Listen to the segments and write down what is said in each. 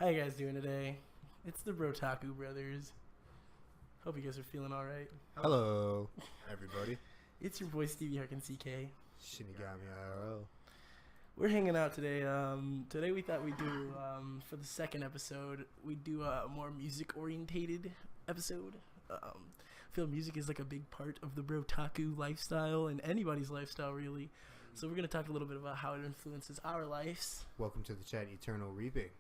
How you guys doing today? It's the Brotaku brothers. Hope you guys are feeling all right. Hello, everybody. It's your boy Stevie Harkins, CK. Shinigami IRL. We're hanging out today. Today we thought we'd do, for the second episode, we'd do a more music-orientated episode. I feel music is like a big part of the Brotaku lifestyle and anybody's lifestyle, really. So we're going to talk a little bit about how it influences our lives. Welcome to the chat, Eternal Reaping.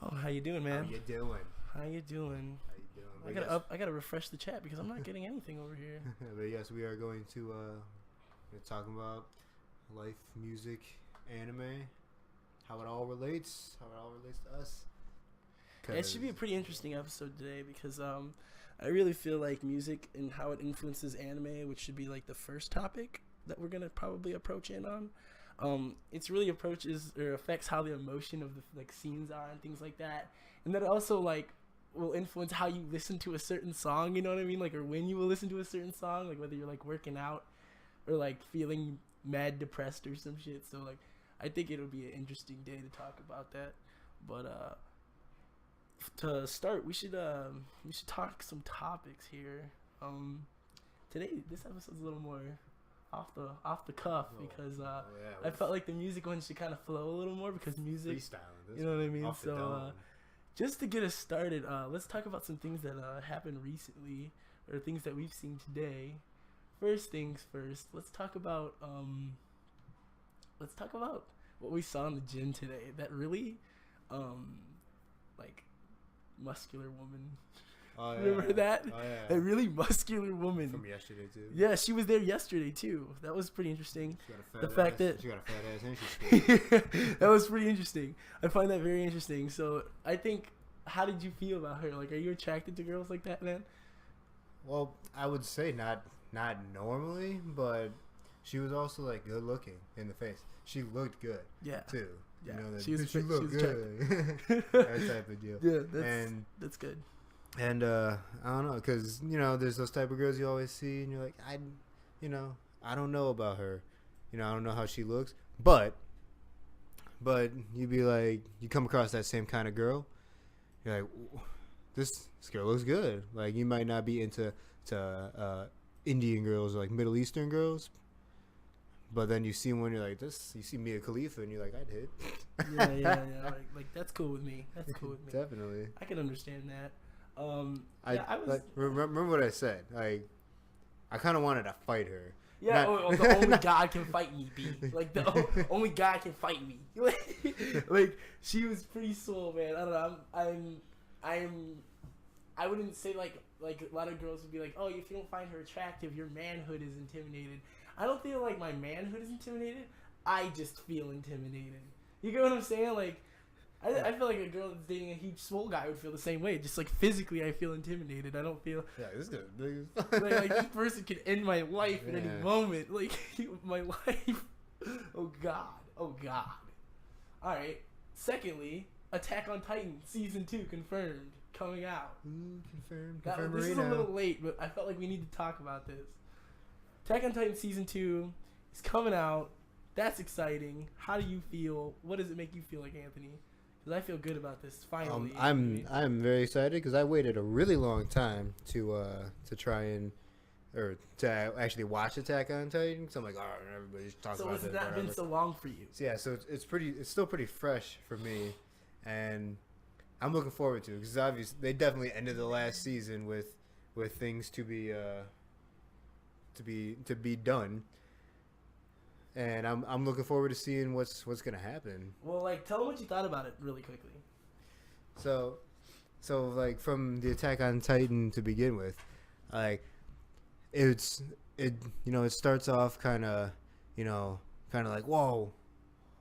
Oh, how you doing, man? How you doing? How you doing? I gotta refresh the chat because I'm not getting anything over here. But yes, we are going to talk about life, music, anime, how it all relates to us. Yeah, it should be a pretty interesting episode today because I really feel like music and how it influences anime, which should be like the first topic that we're gonna probably approach in on. It's really approaches or affects how the emotion of the like scenes are and things like that, and then also like will influence how you listen to a certain song. You know what I mean? Like, or when you will listen to a certain song, like whether you're like working out or like feeling mad depressed or some shit. So like, I think it'll be an interesting day to talk about that. But to start, we should talk some topics here. Today this episode's a little more off the cuff because I felt like the music one should kind of flow a little more because music, you know what I mean? So just to get us started, let's talk about some things that happened recently or things that we've seen today. First things first, let's talk about what we saw in the gym today. That really like muscular woman. Oh, yeah. Remember that? Oh, yeah. That really muscular woman. From yesterday, too. Yeah, she was there yesterday, too. That was pretty interesting. She got a fat The fact ass. that... She got a fat ass and she's skinny. That was pretty interesting. I find that very interesting. So, I think, how did you feel about her? Like, are you attracted to girls like that, man? Well, I would say not normally, but she was also, like, good looking in the face. She looked good, too. Yeah, you know, that she looked good. That type of deal. Yeah, that's good. And I don't know, because, you know, there's those type of girls you always see, and you're like, I don't know about her. You know, I don't know how she looks. But you'd be like, you come across that same kind of girl, you're like, this girl looks good. Like, you might not be into Indian girls or, like, Middle Eastern girls, but then you see one, you're like, you see Mia Khalifa, and you're like, I'd hit. Yeah. Like, that's cool with me. Definitely. I can understand that. Remember what I said. Like, I kind of wanted to fight her. Yeah, the only God can fight me, B. Like, the only God can fight me. Like, she was pretty swole, man. I don't know. I wouldn't say like a lot of girls would be like, oh, if you don't find her attractive, your manhood is intimidated. I don't feel like my manhood is intimidated. I just feel intimidated. You get what I'm saying? Like, I feel like a girl that's dating a huge swole guy would feel the same way. Just like physically, I feel intimidated. I don't feel. Yeah, this is like this person could end my life at any moment. Like my life. Oh God. All right. Secondly, Attack on Titan season 2 confirmed coming out. Confirmed. This is a little late, but I felt like we need to talk about this. Attack on Titan season 2 is coming out. That's exciting. How do you feel? What does it make you feel like, Anthony? Because I feel good about this. Finally, I'm very excited because I waited a really long time to actually watch Attack on Titan. So I'm like, oh, everybody's talking about it. So it's not been so long for you. So yeah, so it's still pretty fresh for me, and I'm looking forward to it because obviously they definitely ended the last season with things to be done. And I'm looking forward to seeing what's gonna happen. Well, like, tell them what you thought about it really quickly. So like from the Attack on Titan to begin with, like it starts off kind of like, whoa,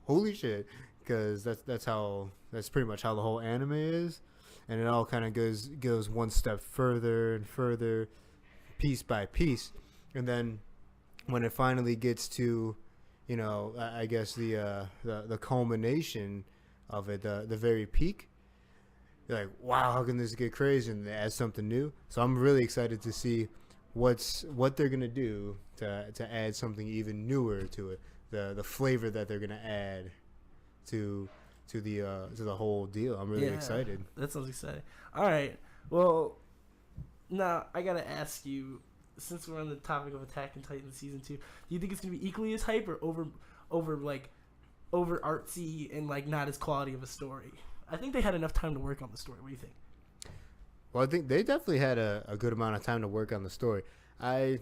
holy shit, because that's pretty much how the whole anime is, and it all kind of goes one step further and further, piece by piece, and then when it finally gets to, I guess the culmination of it, the very peak, you're like, wow, how can this get crazy? And they add something new. So I'm really excited to see what they're gonna do to add something even newer to it. The flavor that they're gonna add to to the whole deal. I'm really excited. That sounds exciting. All right. Well, now I gotta ask you, since we're on the topic of Attack on Titan season 2, do you think it's gonna be equally as hype or over artsy and like not as quality of a story? I think they had enough time to work on the story. What do you think? Well, I think they definitely had a good amount of time to work on the story. My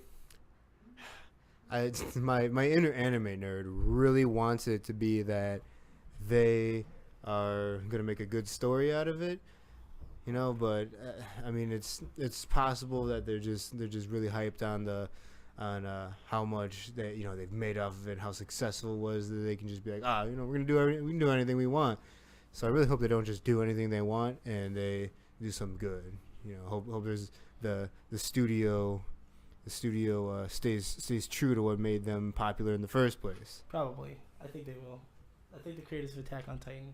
inner anime nerd really wants it to be that they are gonna make a good story out of it, But I mean, it's possible that they're just really hyped on how much they've made off of it, how successful it was, that they can just be like, we can do anything we want. So I really hope they don't just do anything they want and they do something good. Hope there's the studio stays true to what made them popular in the first place. Probably. I think they will. I think the creators of Attack on Titan,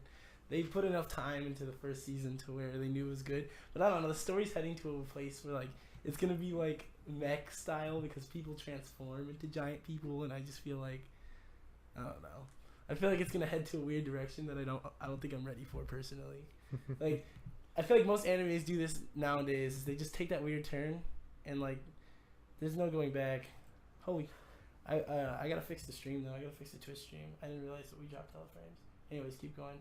they put enough time into the first season to where they knew it was good. But I don't know, the story's heading to a place where like it's gonna be like mech style because people transform into giant people, and I just feel like I don't know. I feel like it's gonna head to a weird direction that I don't think I'm ready for personally. Like I feel like most animes do this nowadays. Is they just take that weird turn, and like there's no going back. Holy, I gotta fix the stream though. I gotta fix the Twitch stream. I didn't realize that we dropped teleframes. Anyways, keep going.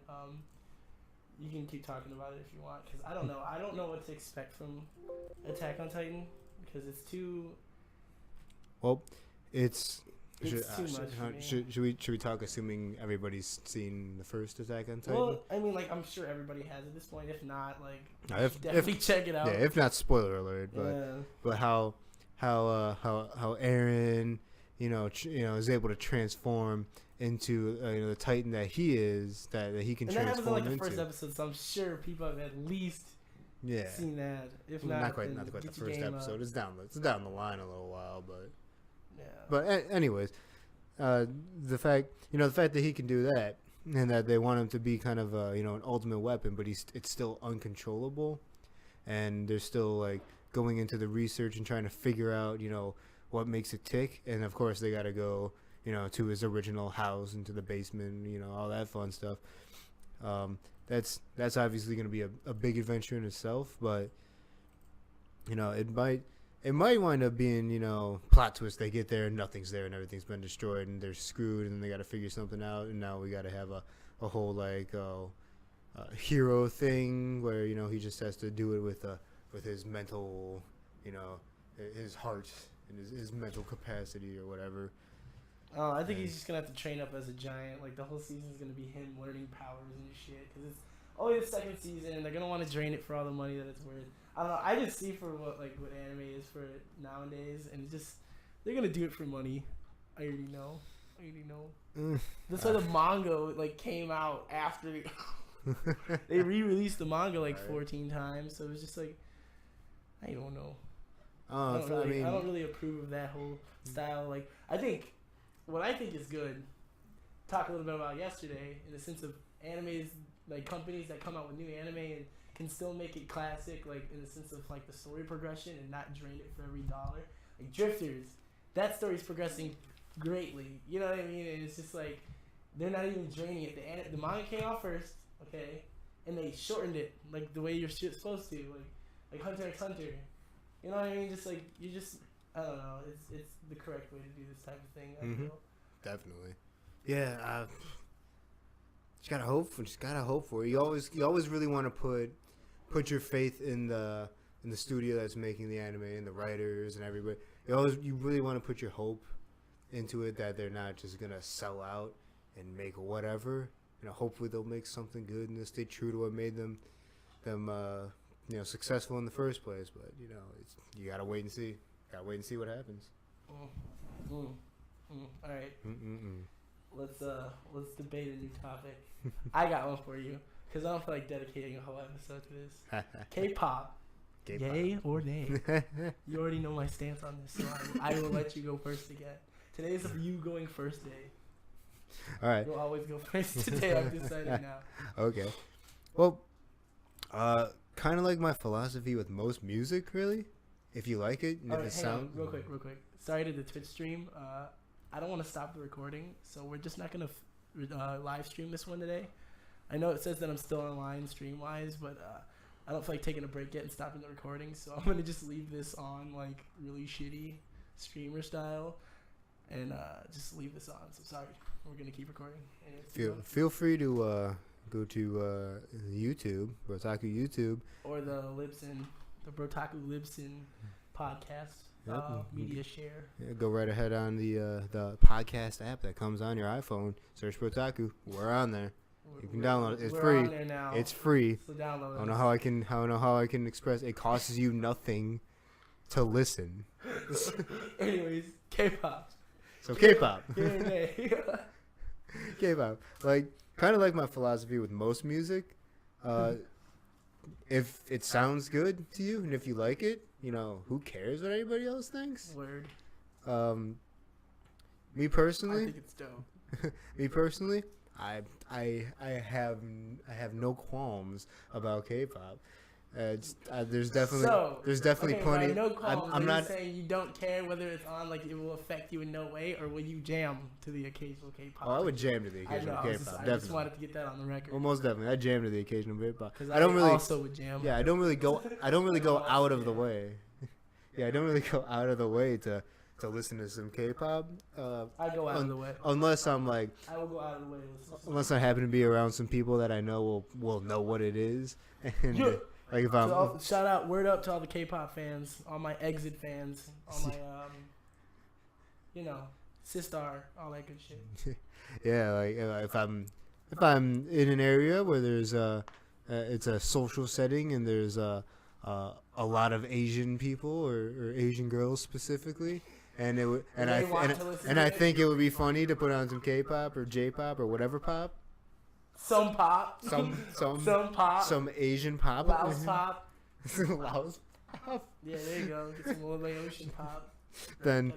You can keep talking about it if you want, because I don't know. I don't know what to expect from Attack on Titan because it's too. Well, it's too much for me. Should we talk assuming everybody's seen the first Attack on Titan? Well, I mean, like I'm sure everybody has at this point. If not, like definitely check it out. Yeah, if not, spoiler alert. But how Eren, is able to transform into the Titan that he is, that he can transform into. And that happens in like the first episode, so I'm sure people have at least seen that. If not quite the first episode. It's down the line a little while, but. Yeah. But anyways, the fact that he can do that, and that they want him to be kind of an ultimate weapon, but it's still uncontrollable, and they're still like going into the research and trying to figure out what makes it tick, and of course they got to go to his original house, into the basement, all that fun stuff. That's obviously going to be a big adventure in itself, but it might wind up being, plot twist. They get there and nothing's there and everything's been destroyed and they're screwed and they got to figure something out. And now we got to have a whole hero thing where, he just has to do it with his mental, his heart and his mental capacity or whatever. I think he's just going to have to train up as a giant. Like the whole season's going to be him learning powers and shit. Because it's only the second season and they're going to want to drain it for all the money that it's worth. I don't know. I just see for what anime is for nowadays, and just they're gonna do it for money. I already know. That's why the manga came out after they re-released the manga 14 times. So it was just I don't know. I don't really approve of that whole style. I think what I think is good. Talk a little bit about yesterday in the sense of animes, companies that come out with new anime and can still make it classic, in the sense of the story progression and not drain it for every dollar. Drifters, that story's progressing greatly. You know what I mean? And it's just they're not even draining it. The manga came out first, okay, and they shortened it the way you're supposed to, like Hunter x Hunter. You know what I mean? Just you just I don't know. It's the correct way to do this type of thing. I feel. Definitely. Yeah. Just gotta hope for it. You always really want to put your faith in the studio that's making the anime and the writers and everybody. You really want to put your hope into it that they're not just gonna sell out and make whatever. Hopefully they'll make something good and they'll stay true to what made them successful in the first place. But you gotta wait and see. Gotta wait and see what happens. All right. Let's debate a new topic. I got one for you because I don't feel like dedicating a whole episode to this. K-pop. Yay or nay? You already know my stance on this, so I will let you go first again. Today's you going first day. All right. You'll always go first today. I've decided now. Okay. Well, kind of like my philosophy with most music, really. If you like it, and if it sounds real quick. Sorry to the Twitch stream. I don't want to stop the recording, so we're just not gonna live stream this one today. I know it says that I'm still online stream-wise, but I don't feel like taking a break yet and stopping the recording, so I'm going to just leave this on, like, really shitty streamer style, and just leave this on. So, sorry. We're going to keep recording. Feel free to go to YouTube, Brotaku YouTube. Or the Brotaku Libsyn podcast. Media share. Yeah, go right ahead on the podcast app that comes on your iPhone. Search Brotaku. We're on there. You can download it. It's free. On there now. It's free. So download it. I don't know how I can express. It costs you nothing to listen. Anyways, K-pop. So K-pop. Yeah. K-pop. Like, kind of like my philosophy with most music. If it sounds good to you and if you like it, you know, who cares what anybody else thinks? Word. Me personally, I think it's dope. me personally, I have no qualms about K-pop. There's definitely plenty. No qualms. I'm not saying you don't care whether it's on, like it will affect you in no way, or will you jam to the occasional K-pop? Oh, I would jam to the occasional K-pop. I just wanted to get that on the record. Well, most definitely, I jam to the occasional K-pop. I don't really also would jam. Yeah, I don't really go out of the way. Yeah, I don't really go out of the way to listen to some K-pop. I go out of the way. Unless I'm like, I will go out of the way to listen. Unless I happen to be around some people that I know will know what it is. And like if I'm shout out, word up to all the K-pop fans, all my Exit fans, all my Sistar, all that good shit. Yeah, like if I'm in an area where there's it's a social setting and there's a lot of Asian people or Asian girls specifically, and I think it would be funny to put on some K-pop or J-pop or whatever pop. Some pop. Some pop. Some Asian pop. Laos pop. Laos pop. Yeah, there you go. Get some Laotian pop. Then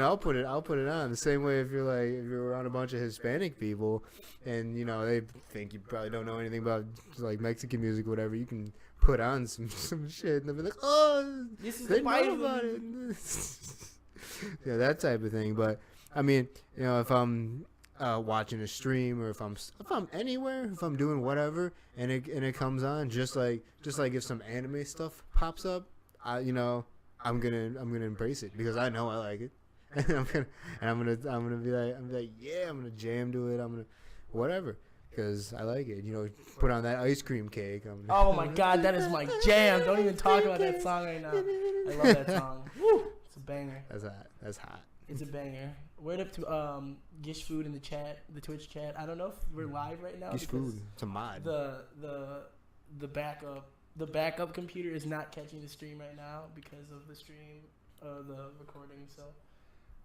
I'll put it on the same way if you're around a bunch of Hispanic people and they think you probably don't know anything about like Mexican music or whatever, you can put on some shit and they'll be like, oh, this is they know about it. Yeah, that type of thing. But I mean, if I'm watching a stream or if I'm anywhere, if I'm doing whatever and it comes on, just like if some anime stuff pops up, I'm gonna embrace it because I know I like it, and I'm gonna be like yeah, I'm gonna jam to it, I'm gonna whatever because I like it. Put on that ice cream cake. Oh my god, that is my jam! Don't even talk about that song right now. I love that song. Woo! It's a banger. That's hot. It's a banger. Word up to Gish Food in the chat, the Twitch chat. I don't know if we're live right now. Gish Food, it's a mod. The backup computer is not catching the stream right now because of the stream, the recording. So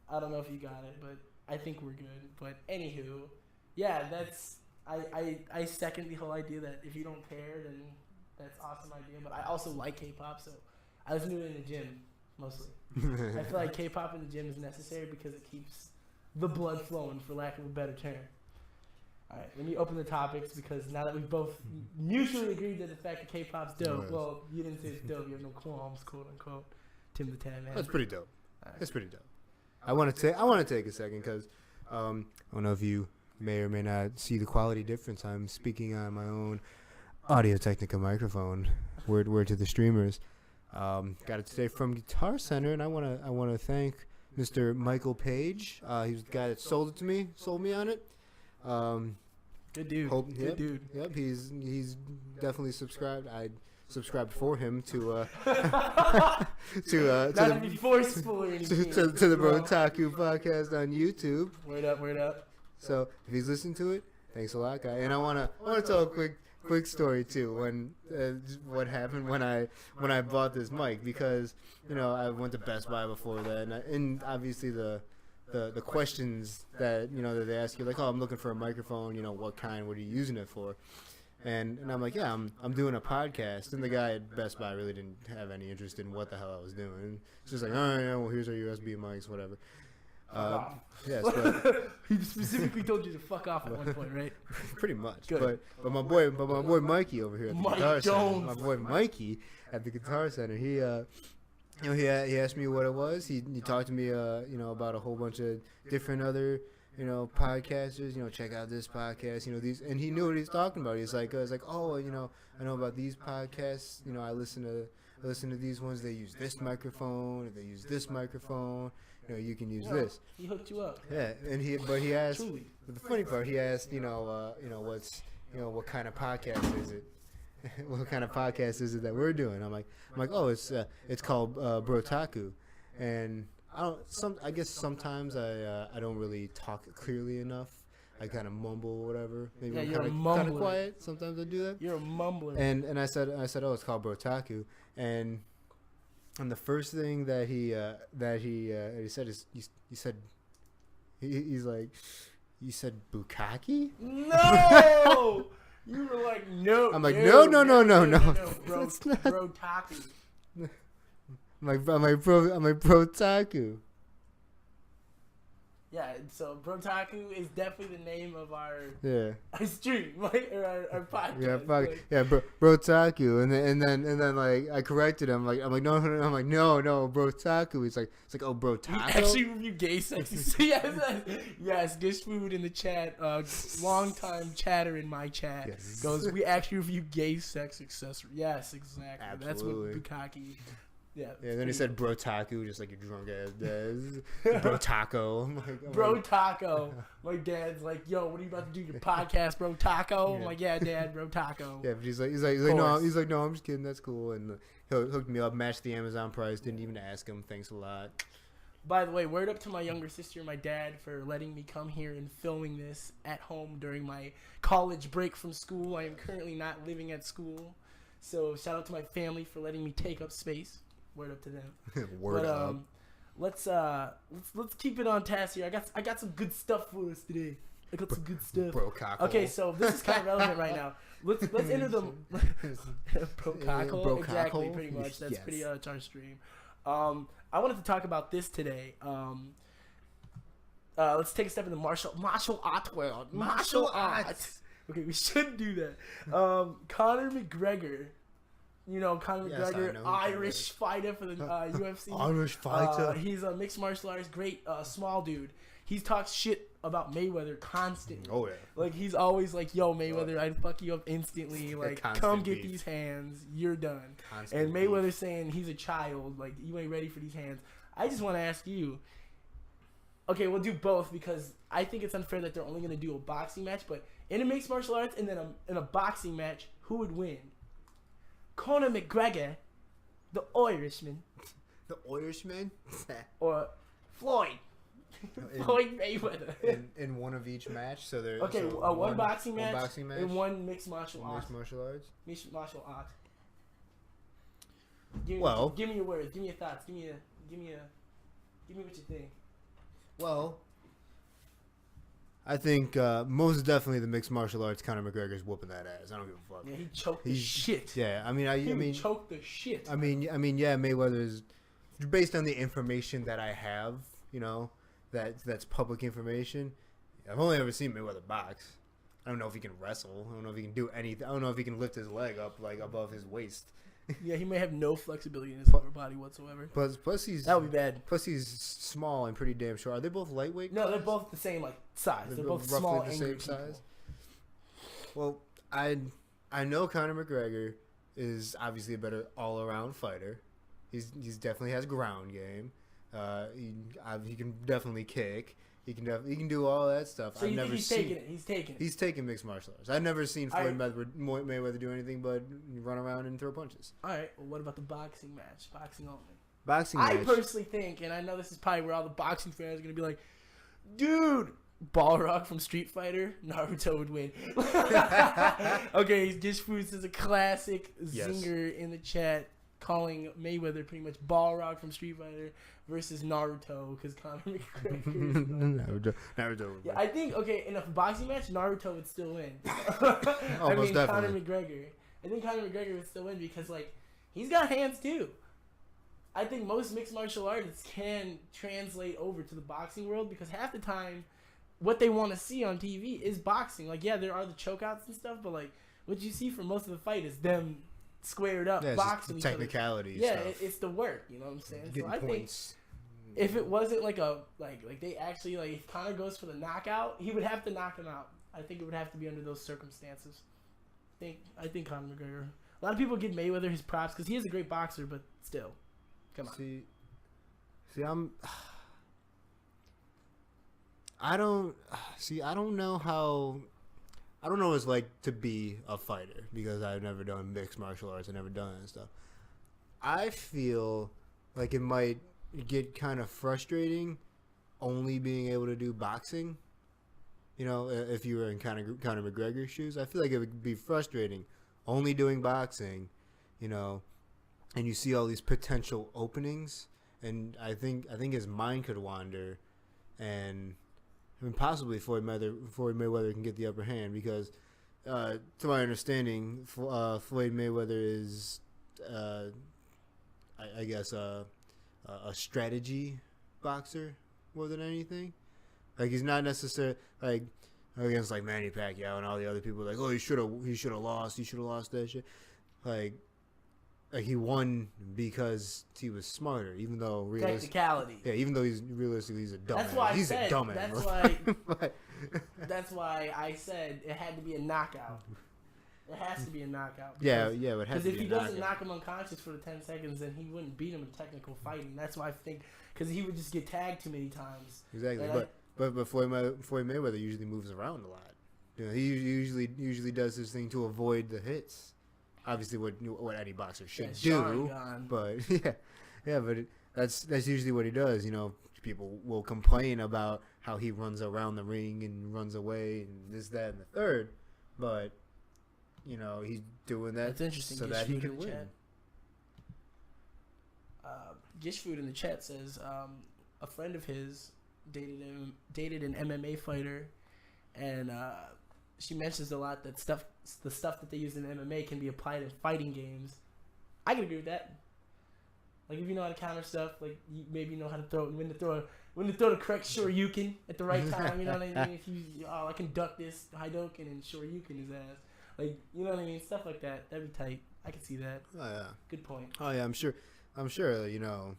I don't know if you got it, but I think we're good. But anywho, yeah, I second the whole idea that if you don't care, then that's an awesome idea. But I also like K-pop, so I listen to it in the gym mostly. I feel like K-pop in the gym is necessary because it keeps the blood flowing, for lack of a better term. All right, let me open the topics because now that we've both mutually agreed that the fact that K-pop's dope. Well, you didn't say it's dope. You have no qualms, quote unquote. Tim the Tan Man. That's pretty dope. That's pretty dope. I want to take a second because I don't know if you may or may not see the quality difference. I'm speaking on my own Audio-Technica microphone. Word to the streamers. Got it today from Guitar Center, and I want to thank Mr. Michael Page. He's the guy that sold me on it. Good dude. Good dude. Yep, he's definitely subscribed. I subscribed for him to to be forceful or anything. to the Brotaku Podcast on YouTube. Word up. So if he's listening to it, thanks a lot, guy. And I wanna tell a quick story too. When what happened when I bought this mic, because I went to Best Buy before that, and obviously the questions that that they ask you, like, oh, I'm looking for a microphone, what kind, what are you using it for? And I'm like, yeah, I'm doing a podcast. And the guy at Best Buy really didn't have any interest in what the hell I was doing. It's just like, all right, well, here's our USB mics, whatever. Yes, but he specifically told you to fuck off at one point, right? Pretty much. Good. But my boy Mikey over here at the Guitar Center, my boy Mikey at the Guitar Center, he he asked me what it was. He talked to me about a whole bunch of different other podcasters, check out this podcast, these, and he knew what he's talking about. He's like, oh, I know about these podcasts, I listen to these ones. They use this microphone, if they use this microphone, you can use this. He hooked you up. Yeah, and he asked. Truly. But the funny part, he asked, what kind of podcast is it? What kind of podcast is it that we're doing? I'm like, oh, it's called Brotaku, and I guess sometimes I don't really talk clearly enough. I kind of mumble or whatever. Maybe I'm kind of quiet. Sometimes I do that. You're a mumbler. And I said, oh, it's called Brotaku, and the first thing that he said is he's like, you said bukkake? No. You were like, no. I'm like, no. Brotaku. I'm like Brotaku. Yeah, so Brotaku is definitely the name of our stream, or our podcast. Brotaku, and then like I corrected him, I'm like no, Brotaku. It's like oh, Brotaku. We actually review gay sex. yes, Dish Food in the chat, long time chatter in my chat goes. We actually review gay sex accessory. Yes, exactly. Absolutely. That's what bukkake. Yeah. Then he said Brotaku, just like your drunk ass does. Brotaco. Brotaco. My dad's like, yo, what are you about to do? Your podcast, Brotaco? I'm like, yeah, Dad, Brotaco. Yeah, but he's like, no, I'm just kidding. That's cool. And he hooked me up, matched the Amazon price. Didn't even ask him. Thanks a lot. By the way, word up to my younger sister and my dad for letting me come here and filming this at home during my college break from school. I am currently not living at school, so shout out to my family for letting me take up space. Word up to them. Word up. Let's keep it on task here. I got some good stuff for us today. I got some good stuff. Brocaco. Okay, so this is kind of relevant right now. Let's enter the Brocaco. Exactly, pretty much. That's pretty much our stream. I wanted to talk about this today. Let's take a step in the martial art world. Martial arts. Okay, we shouldn't do that. Conor McGregor. Conor McGregor, Irish fighter for the UFC. Irish fighter. He's a mixed martial artist, great small dude. He talks shit about Mayweather constantly. Oh, yeah. Like, he's always like, yo, Mayweather, I'd fuck you up instantly. Like, come get these hands. You're done. And Mayweather saying he's a child. Like, you ain't ready for these hands. I just want to ask you. Okay, we'll do both because I think it's unfair that they're only going to do a boxing match. But in a mixed martial arts and then in a boxing match, who would win? Conor McGregor, the Irishman. The Irishman? Or Floyd. Floyd Mayweather. In one of each match? So there. Okay, one boxing match and one mixed martial arts. Mixed martial arts. Give me your words. Give me your thoughts. Give me what you think. Well, I think most definitely the mixed martial arts, Conor McGregor's whooping that ass. I don't give a fuck. Yeah, he choked the shit. Yeah, I mean, choked the shit. I mean, yeah, Mayweather's based on the information that I have, that's public information. I've only ever seen Mayweather box. I don't know if he can wrestle. I don't know if he can do anything. I don't know if he can lift his leg up like above his waist. Yeah, he may have no flexibility in his lower body whatsoever. Plus he's that would be bad. Plus he's small and pretty damn short. Are they both lightweight? No, they're both the same size. They're both small, the same size. Well, I know Conor McGregor is obviously a better all around fighter. He's definitely has ground game. He can definitely kick. He can do all that stuff. So he's taking it. He's taking mixed martial arts. I've never seen Floyd Mayweather do anything but run around and throw punches. All right. Well, what about the boxing match? Boxing only. I personally think, and I know this is probably where all the boxing fans are gonna be like, dude, Balrog from Street Fighter, Naruto would win. Okay, Dish Foods is a classic zinger in the chat, calling Mayweather pretty much Balrog from Street Fighter versus Naruto because Conor McGregor. Naruto. Yeah, I think in a boxing match, Naruto would still win. Almost definitely. Conor McGregor. I think Conor McGregor would still win because he's got hands too. I think most mixed martial artists can translate over to the boxing world because half the time, what they want to see on TV is boxing. There are the chokeouts and stuff, but what you see for most of the fight is them squared up boxing. It's the technicality. Yeah, it's the work. You know what I'm saying? Getting points. if it wasn't like they actually like if Conor goes for the knockout, he would have to knock him out. I think it would have to be under those circumstances. I think Conor McGregor. A lot of people give Mayweather his props because he is a great boxer, but still, come on. See, I don't know what it's like to be a fighter because I've never done mixed martial arts. I've never done that stuff. I feel like it might get kind of frustrating only being able to do boxing. You know, if you were in Conor McGregor's shoes, I feel like it would be frustrating only doing boxing, you know, and you see all these potential openings, and I think his mind could wander, and I mean, possibly Floyd Mayweather can get the upper hand because, to my understanding, Floyd Mayweather is, I guess, a strategy boxer more than anything. Like he's not necessarily like against like Manny Pacquiao and all the other people like, oh, he should have lost that shit. Like he won because he was smarter, even though technicality. Yeah, even though he's a dumbass. That's why he's a dumbass. That's why. That's why I said it had to be a knockout. It has to be a knockout. Because, yeah, it has to be. Because if he doesn't knock him unconscious for the 10 seconds, then he wouldn't beat him in technical fighting. That's why I think because he would just get tagged too many times. Exactly, but Floyd Mayweather usually moves around a lot. You know, he usually does this thing to avoid the hits. Obviously, what any boxer should do. But but that's usually what he does. You know, people will complain about how he runs around the ring and runs away and this, that, and the third, but. You know, he's doing that so that he can win. Gishfood in the chat says a friend of his dated an MMA fighter, and she mentions a lot that the stuff that they use in MMA can be applied in fighting games. I can agree with that. Like if you know how to counter stuff, like you maybe know how to throw when to throw the correct shoryuken at the right time. You know what I mean? If I can duck this Hadouken and shoryuken his ass. Like, you know what I mean? Stuff like that. That'd be tight. I can see that. Oh, yeah. Good point. Oh, yeah. I'm sure, you know,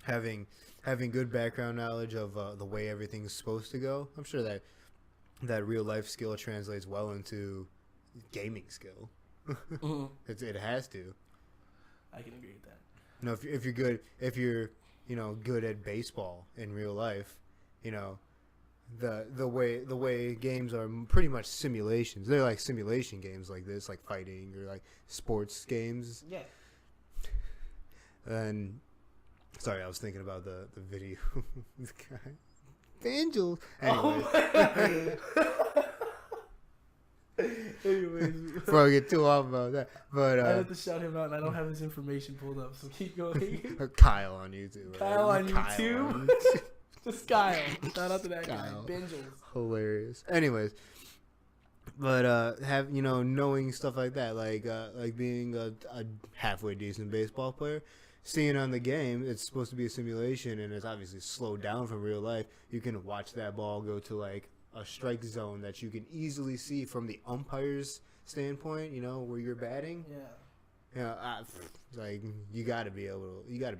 having good background knowledge of the way everything's supposed to go, I'm sure that real life skill translates well into gaming skill. Mm-hmm. It has to. I can agree with that. You know, if you're you know, good at baseball in real life, you know, the way games are pretty much simulations. They're like simulation games like this, like fighting or like sports games. Yeah. And sorry, I was thinking about the video. This guy, Angel. Anyways. Before I get too off about that, but I have to shout him out, and I don't have his information pulled up, so keep going. Kyle on YouTube. Kyle on YouTube. Just Kyle. Shout out to that Kyle. guy. Bingels. Hilarious. Anyways, but knowing stuff like that, like being a halfway decent baseball player, seeing on the game, it's supposed to be a simulation, and it's obviously slowed down from real life. You can watch that ball go to like a strike zone that you can easily see from the umpire's standpoint. You know where you're batting. Yeah. Like you gotta be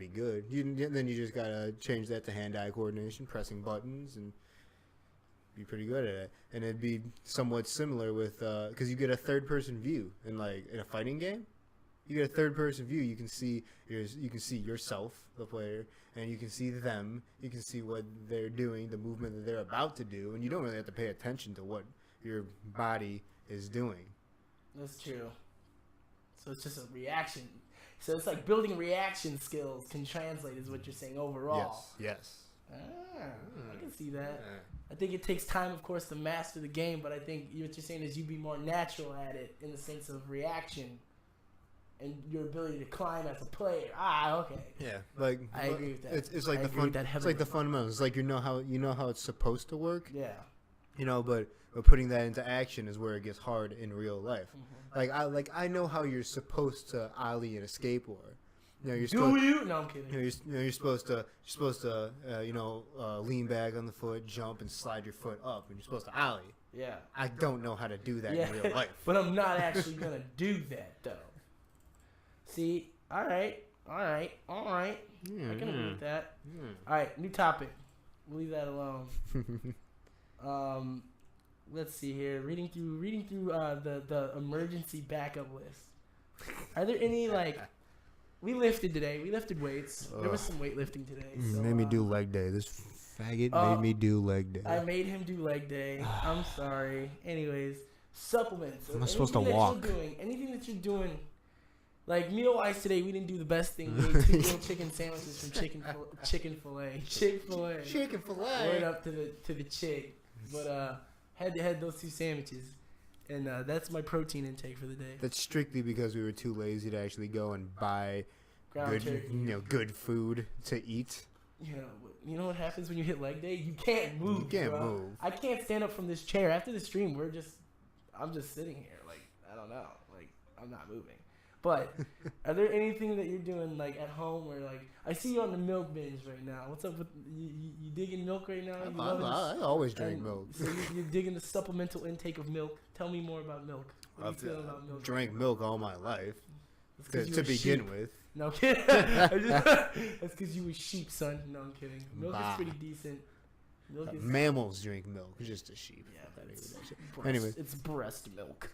good. Then you just gotta change that to hand-eye coordination, pressing buttons, and be pretty good at it. And it'd be somewhat similar with because you get a third-person view in a fighting game. You get a third-person view. You can see yourself, the player, and you can see them. You can see what they're doing, the movement that they're about to do, and you don't really have to pay attention to what your body is doing. That's true. So it's just a reaction. So it's like building reaction skills can translate is what you're saying overall. Yes. I can see that. I think it takes time, of course, to master the game, but I think what you're saying is you be more natural at it in the sense of reaction and your ability to climb as a player. Okay. Yeah, I agree with that. It's like it's like the fundamentals. It's like you know how it's supposed to work. Yeah. You know, but putting that into action is where it gets hard in real life. Mm-hmm. I know how you're supposed to ollie in a skateboard. You know, No, I'm kidding. You're supposed to lean back on the foot, jump, and slide your foot up, and you're supposed to ollie. Yeah. I don't know how to do that in real life. But I'm not actually gonna do that though. See, all right. All right. Yeah, I can agree with that. Yeah. All right, new topic. We'll leave that alone. Let's see here. Reading through the emergency backup list. Are there any we lifted today? We lifted weights. There was some weightlifting today. So, made me do leg day. This faggot made me do leg day. I made him do leg day. I'm sorry. Anyways, supplements. Am I supposed to walk? Anything that you're doing. Like meal-wise today, we didn't do the best thing. We ate 2 grilled chicken sandwiches from Chick-fil-A. Chick-fil-A. Word up to the chick. But had those 2 sandwiches. And that's my protein intake for the day. That's strictly because we were too lazy to actually go and buy good food to eat. You know what happens when you hit leg day? You can't move. You can't bro. move. I can't stand up from this chair. After the stream, I'm just sitting here. I don't know. I'm not moving. But are there anything that you're doing at home or I see you on the milk binge right now? What's up with you digging milk right now? I always drink milk. So you're digging the supplemental intake of milk. Tell me more about milk. What do you feel about milk? Drank milk all my life to begin with. No, I'm kidding. That's because you were sheep, son. No, I'm kidding. Milk is pretty decent. Mammals drink milk, just a sheep. Yeah, anyways, it's breast milk.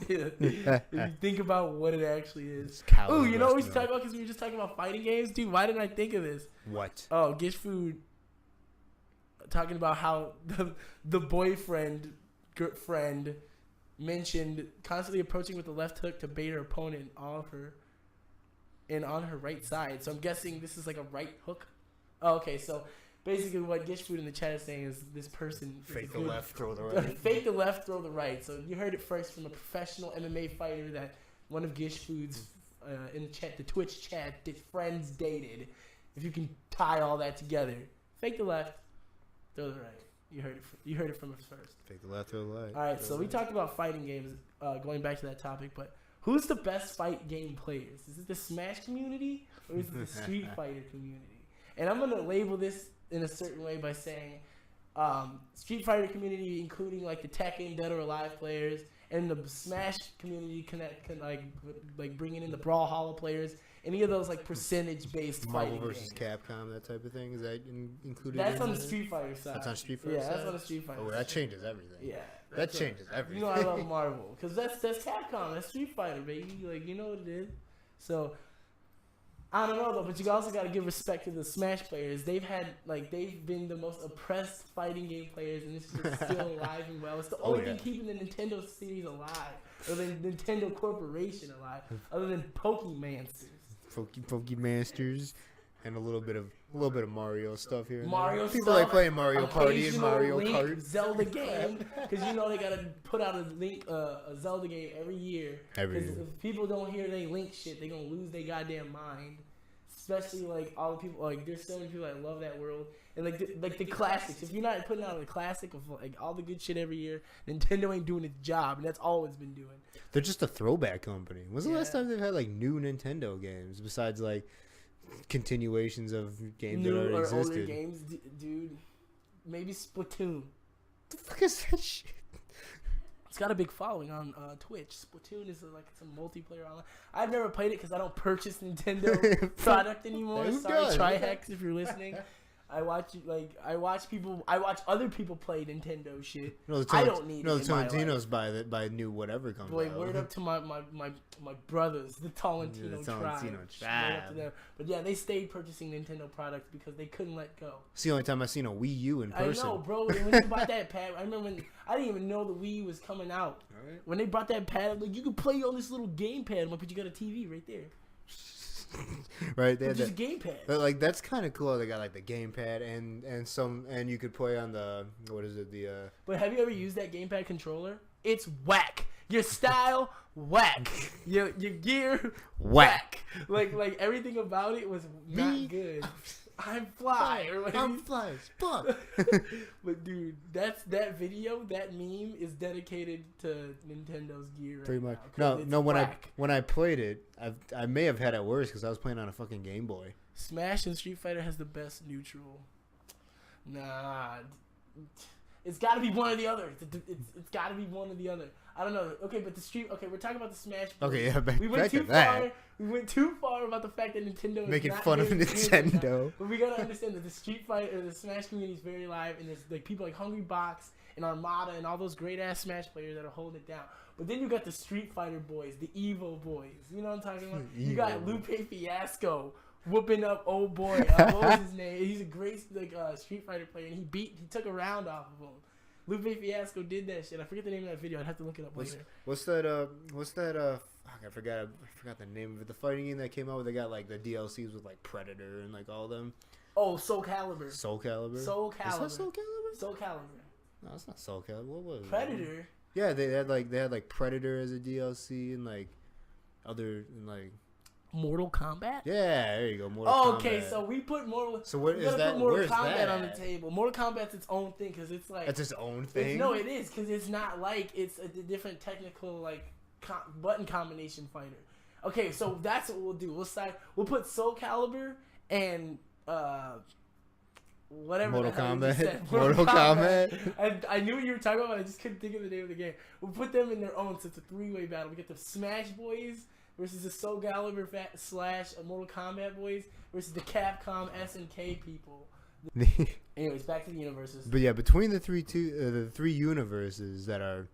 If you think about what it actually is. Oh, you know what we should talk about? Because we were just talking about fighting games, dude. Why didn't I think of this? What? Oh, Gish Food talking about how the boyfriend friend mentioned constantly approaching with the left hook to bait her opponent off her and on her right side. So I'm guessing this is like a right hook. Oh, okay, so basically what Gish Food in the chat is saying is this person fake the left, throw the right. Fake the left, throw the right. So you heard it first from a professional MMA fighter that one of Gish Food's in the chat, the Twitch chat, friends dated. If you can tie all that together, fake the left, throw the right. You heard it from us first. Fake the left, throw the right. All right, so we talked about fighting games, going back to that topic, but who's the best fight game players? Is it the Smash community or is it the Street Fighter community? And I'm gonna label this in a certain way by saying Street Fighter community, including like the Tekken Dead or Alive players, and the Smash community can bringing in the Brawlhalla players. Any of those like percentage based Marvel fighting versus games. Capcom, that type of thing, is that included? That's on the Street Fighter side. That's on Street Fighter. Yeah, that's on the Street Fighter. Oh, that changes everything. Yeah, that changes everything. You know I love Marvel because that's Capcom. That's Street Fighter, baby. Like you know what it is. So I don't know though, but you also got to give respect to the Smash players. They've been the most oppressed fighting game players, and it's just still alive and well. It's the only thing keeping the Nintendo series alive, or the Nintendo Corporation alive, other than Pokemasters. Pokemasters, and a little bit of Mario stuff here. Mario people stuff, like playing Mario Party and Mario Link, Kart. Zelda game, because you know they gotta put out a Zelda game every year. Because if people don't hear they Link shit, they gonna lose their goddamn mind. Especially like all the people, like there's so many people that love that world, and like the classics. If you're not putting out a classic of like all the good shit every year, Nintendo ain't doing its job, and that's all it's been doing. They're just a throwback company. When's the last time they've had like new Nintendo games besides like continuations of games that already existed? Older games, dude. Maybe Splatoon. The fuck is that shit? It's got a big following on Twitch. Splatoon is like some multiplayer online. I've never played it because I don't purchase Nintendo product anymore. Sorry, Trihex, if you're listening. I watch other people play Nintendo shit. I don't need it. No, the Tolentinos buy new whatever comes out. Boy, word up to my brothers, the Tolentino tribe. Word up to them. But yeah, they stayed purchasing Nintendo products because they couldn't let go. It's the only time I've seen a Wii U in person. I know, bro. When you bought that pad, I remember when I didn't even know the Wii was coming out. Right. When they brought that pad, like you could play on this little gamepad, but you got a TV right there. Right, they had just a gamepad. But like that's kind of cool. They got like the gamepad and you could play on the But have you ever used that gamepad controller? It's whack. Your style whack. Your gear whack. Like everything about it was not good. I'm fly. I'm fly as fuck. But dude, that video, that meme is dedicated to Nintendo's gear. Pretty much. Now, No. When I played it, I may have had it worse because I was playing on a fucking Game Boy. Smash and Street Fighter has the best neutral. Nah. It's got to be one or the other. It's got to be one or the other. I don't know. Okay, but the street. Okay, we're talking about the Smash Bros. Okay, yeah, we went too far. We went too far about the fact that Nintendo making is not fun of Nintendo. But we gotta understand that the Street Fighter or the Smash community is very live, and there's like people like Hungry Box and Armada and all those great ass Smash players that are holding it down. But then you got the Street Fighter boys, the Evo boys. You know what I'm talking about? You got Lupe Fiasco whooping up old boy. What was his name? He's a great Street Fighter player, and he took a round off of him. Lupe Fiasco did that shit. I forget the name of that video. I'd have to look it up later. What's that? Fuck, I forgot the name of it. The fighting game that came out where they got like the DLCs with like Predator and like all them. Oh, Soul Calibur. Soul Calibur. Soul Calibur. Is that Soul Calibur? Soul Calibur. No, it's not Soul Calibur. What was it? Predator. Yeah, they had like Predator as a DLC and like other and like. Mortal Kombat? Yeah, there you go. Mortal Kombat. Okay, so we put Mortal. So what is that? Put Mortal Where's Kombat that on the table. Mortal Kombat's its own thing because it's like. It's its own thing. No, it is because it's not like it's a different technical like button combination fighter. Okay, so that's what we'll do. We'll put Soul Calibur and whatever. Mortal Kombat. Mortal Kombat. I knew what you were talking about, but I just couldn't think of the name of the game. We'll put them in their own, so it's a 3-way battle. We get the Smash Boys versus the Soul Calibur / Mortal Kombat boys versus the Capcom SNK people. Anyways, back to the universes. But yeah, between the three universes that are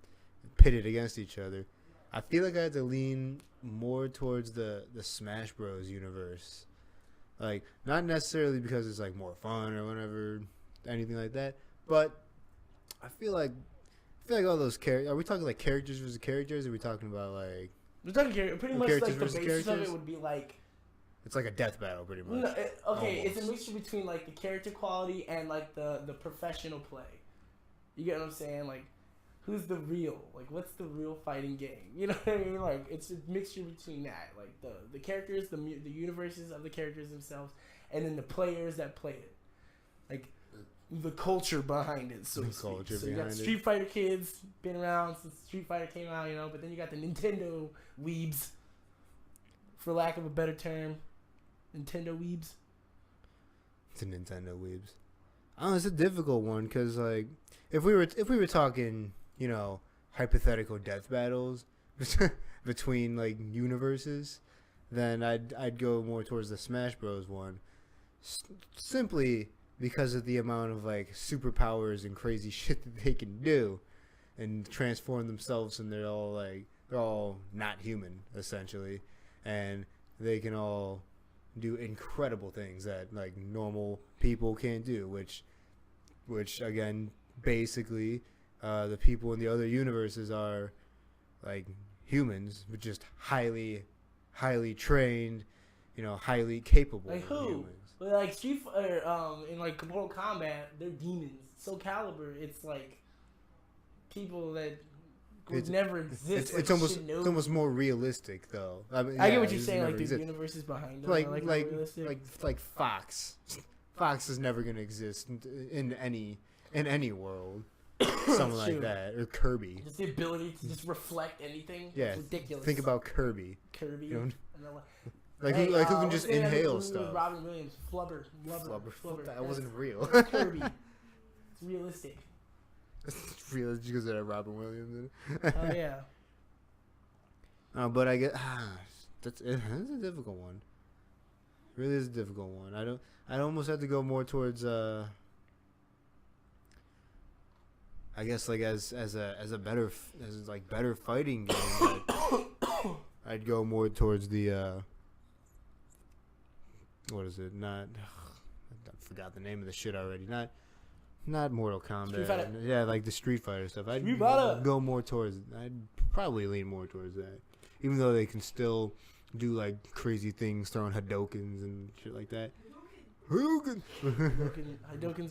pitted against each other, I feel like I had to lean more towards the Smash Bros. Universe. Like, not necessarily because it's like more fun or whatever, anything like that, but I feel like all those characters. Are we talking like characters versus characters? Or are we talking about like? We're talking pretty much like the basis of it would be like. It's like a death battle, pretty much. No, okay, almost. It's a mixture between like the character quality and like the professional play. You get what I'm saying? Like, who's the real? Like, what's the real fighting game? You know what I mean? Like, it's a mixture between that, like the characters, the universes of the characters themselves, and then the players that play it. Like, the culture behind it, so to speak. So you got Street Fighter kids, been around since Street Fighter came out, you know, but then you got the Nintendo weebs, for lack of a better term. Nintendo weebs. It's a Nintendo weebs. I don't know, it's a difficult one, because, like, if we were talking, you know, hypothetical death battles between, like, universes, then I'd go more towards the Smash Bros. One. Simply because of the amount of like superpowers and crazy shit that they can do and transform themselves, and they're all not human essentially, and they can all do incredible things that like normal people can't do, which again basically the people in the other universes are like humans, but just highly trained, you know, highly capable like who? Humans. But like Street Fighter, in like Mortal Kombat, they're demons. Soul Calibur, it's like people that would never exist. It's almost more realistic though. I mean, I get what you're saying. Like the universes behind them, like Fox. Fox is never gonna exist in any world. Something like that, or Kirby. Just the ability to just reflect anything. Yeah, it's ridiculous. Think about Kirby. You know? Like who can just inhale stuff. Robin Williams, Flubber. That wasn't real. Kirby. It's realistic. It's realistic because of Robin Williams in it. Oh yeah. But I get that's a difficult one. It really is a difficult one. I'd almost have to go more towards I guess like as a better fighting game. I'd go more towards the what is it? I forgot the name of the shit already. Not Mortal Kombat. Yeah, like the Street Fighter stuff. I'd go more towards. I'd probably lean more towards that, even though they can still do like crazy things, throwing Hadokens and shit like that. Hadokens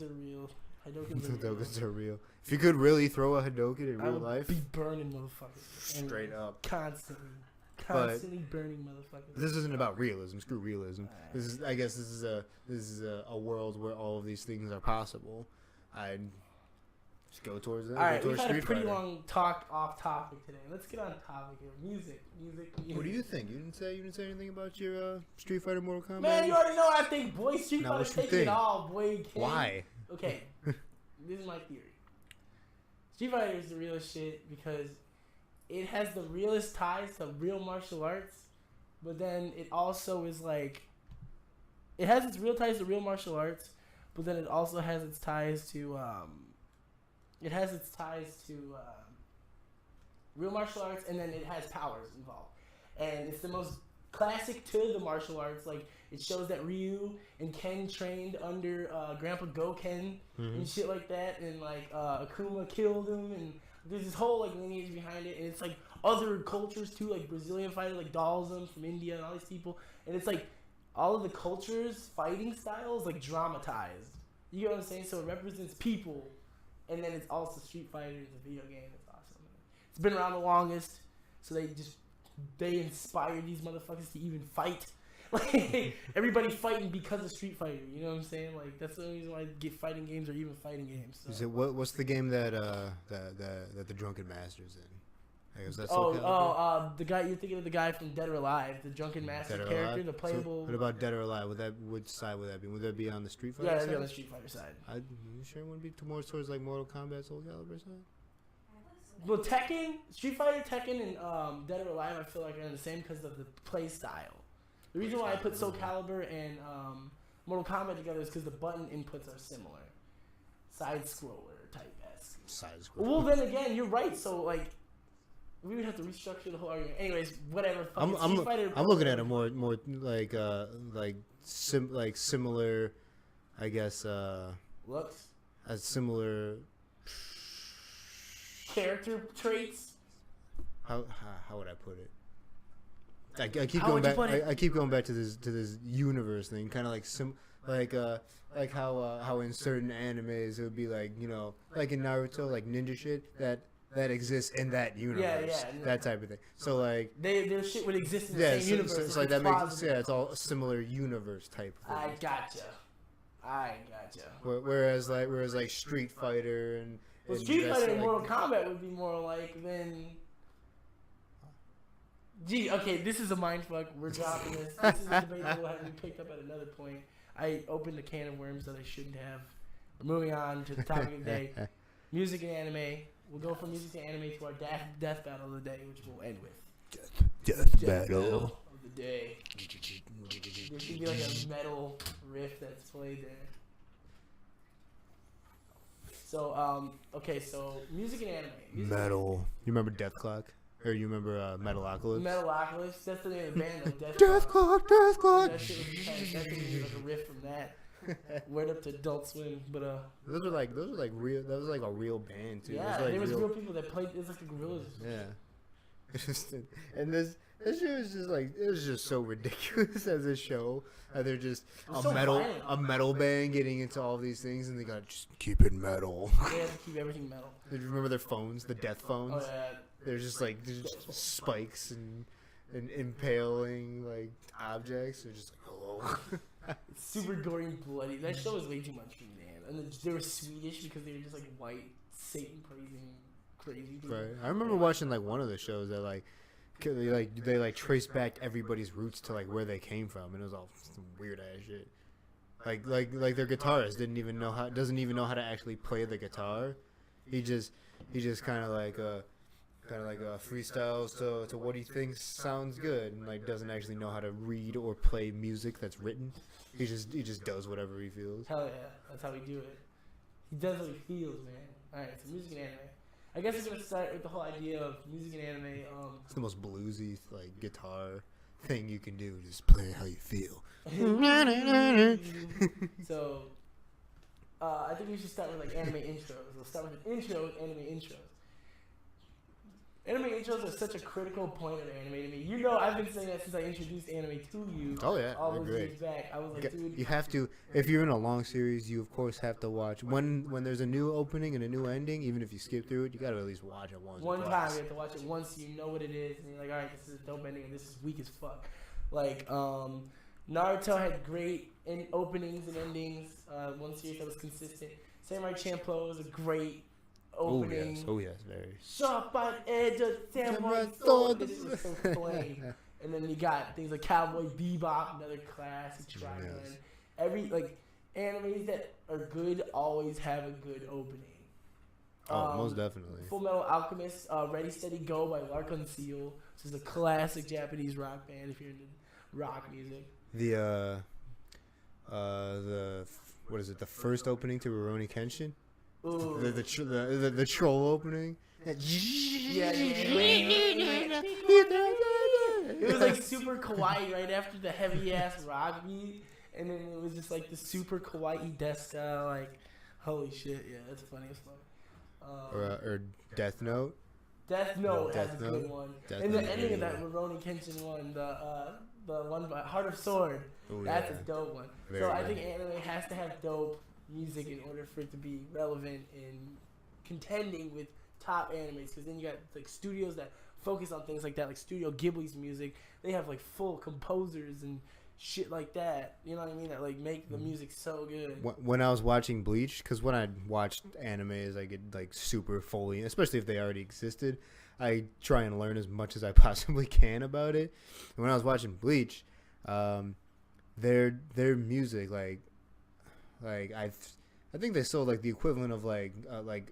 are real. Hadokens are real. If you could really throw a Hadoken in real life, be burning motherfuckers. Straight up. Constantly burning motherfuckers. This isn't about realism. Screw realism. Right. This is a world where all of these things are possible. I'd just go towards that. All right, we've had a pretty long talk off topic today. Let's get on topic here. Music. What do you think? You didn't say anything about your Street Fighter Mortal Kombat? Man, you already know what I think. Boy, Street Fighter takes it all. Boy, why? Okay, this is my theory. Street Fighter is the realest shit because it has the realest ties to real martial arts, but then it also is like, it has its real ties to real martial arts, but then it also has its ties to real martial arts, and then it has powers involved, and it's the most classic to the martial arts. Like, it shows that Ryu and Ken trained under Grandpa Goken and shit like that, and like Akuma killed him, and there's this whole like lineage behind it, and it's like other cultures too, like Brazilian fighters like Dalsum from India and all these people, and it's like all of the cultures' fighting styles like dramatized. You know what I'm saying? So it represents people, and then it's also Street Fighter, it's a video game. It's awesome. It's been around the longest, so they inspired these motherfuckers to even fight. Like, everybody fighting because of Street Fighter. You know what I'm saying? Like, that's the only reason why fighting games are even fighting games. So. Is it what's the game that the Drunken Master's in? Like, is that the guy you're thinking of, the guy from Dead or Alive, the Drunken Master character, the playable. So, what about Dead or Alive? Which side would that be? Would that be on the Street Fighter? Yeah, side? that'd be on the Street Fighter side. You sure it wouldn't be more towards like Mortal Kombat, Soul Calibur side? Well, Street Fighter, Tekken, and Dead or Alive, I feel like are the same because of the play style. The reason why I put Soul Calibur and Mortal Kombat together is because the button inputs are similar. Side scroller type esque. Side scroller. Well, then again, you're right. So like, we would have to restructure the whole argument. Anyways, whatever. I'm looking at a more like similar, I guess. Looks. As similar. Character traits. How would I put it? I keep going back. I keep going back to this universe thing, kind of like how in certain animes it would be like, you know, like in Naruto, like ninja shit that exists in that universe, that type of thing. So like their shit would exist in the same universe. So it's like that makes it's all a similar universe type of thing. I gotcha. Whereas like Street Fighter and Street Fighter and Mortal Kombat would be more like than. Gee, okay, this is a mindfuck. We're dropping this. This is a debate that will have to be picked up at another point. I opened a can of worms that I shouldn't have. We're moving on to the topic of the day. Music and anime. We'll go from music to anime to our death battle of the day, which we'll end with. Death battle of the day. There should be like a metal riff that's played there. So, okay, so music and anime. Metal. You remember Death Clock? Or you remember Metalocalypse? Metalocalypse, that's the name of the band though. Death Clock. That shit was like a riff from that. Word up to Adult Swim, but those are like real. That was like a real band too. Yeah, there was real people that played. It was like the Gorillas. Yeah. And this shit was just like, it was just so ridiculous as a show. They're just a metal band getting into all these things, and they gotta just keep it metal. They have to keep everything metal. Do you remember their phones, the death phones? Oh yeah. They're just like spikes and impaling like objects. They're just like, hello. It's super gory and bloody. That show was way too much for me, man. And they were Swedish because they were just like white Satan praising crazy people. Right. I remember watching like one of the shows that like they trace back everybody's roots to like where they came from, and it was all some weird ass shit. Like their guitarist doesn't even know how to actually play the guitar. He just kind of like freestyles to what he thinks sounds good, and like doesn't actually know how to read or play music that's written. He just does whatever he feels. Hell yeah, that's how we do it. He does what he feels, man. All right, so music and anime. I guess we're gonna start with the whole idea of music and anime. It's the most bluesy like guitar thing you can do. Just play it how you feel. So, I think we should start with like anime intros. We'll start with an intro with anime intros. Anime intros are such a critical point of anime to me. You know, I've been saying that since I introduced anime to you. Oh yeah, all those years back. I was like, dude, you have to. If you're in a long series, you of course have to watch when there's a new opening and a new ending. Even if you skip through it, you gotta at least watch it once. One time you have to watch it once, so you know what it is, and you're like, all right, this is a dope ending, and this is weak as fuck. Like Naruto had great openings and endings. One series that was consistent. Samurai Champloo was a great opening. Oh yes, very. Sharp on edge of samurai sword. This was so flame. And then you got things like Cowboy Bebop, another classic Trigun. Yes. Every like animes that are good always have a good opening. Most definitely. Full Metal Alchemist, Ready Steady Go by Larkon Seal, which is a classic Japanese rock band if you're into rock music. The what is it? The first opening to Rurouni Kenshin. Ooh. The troll opening. Yeah. It was like super kawaii right after the heavy ass rock beat, and then it was just like the super kawaii deska, like holy shit, yeah, that's funny as fuck. Or Death Note. Death Note has a good one, and the ending of that Note. Rurouni Kenshin one, the one by Heart of Sword, Ooh, that's yeah. a dope one. Very So I good. think anime has to have dope music in order for it to be relevant in contending with top animes, because then you got like studios that focus on things like that, like Studio Ghibli's music. They have like full composers and shit like that. You know what I mean? That like make the music so good. When I was watching Bleach, because when I watched animes, I get like super fully, especially if they already existed. I try and learn as much as I possibly can about it. And when I was watching Bleach, their music, like I think they sold like the equivalent of like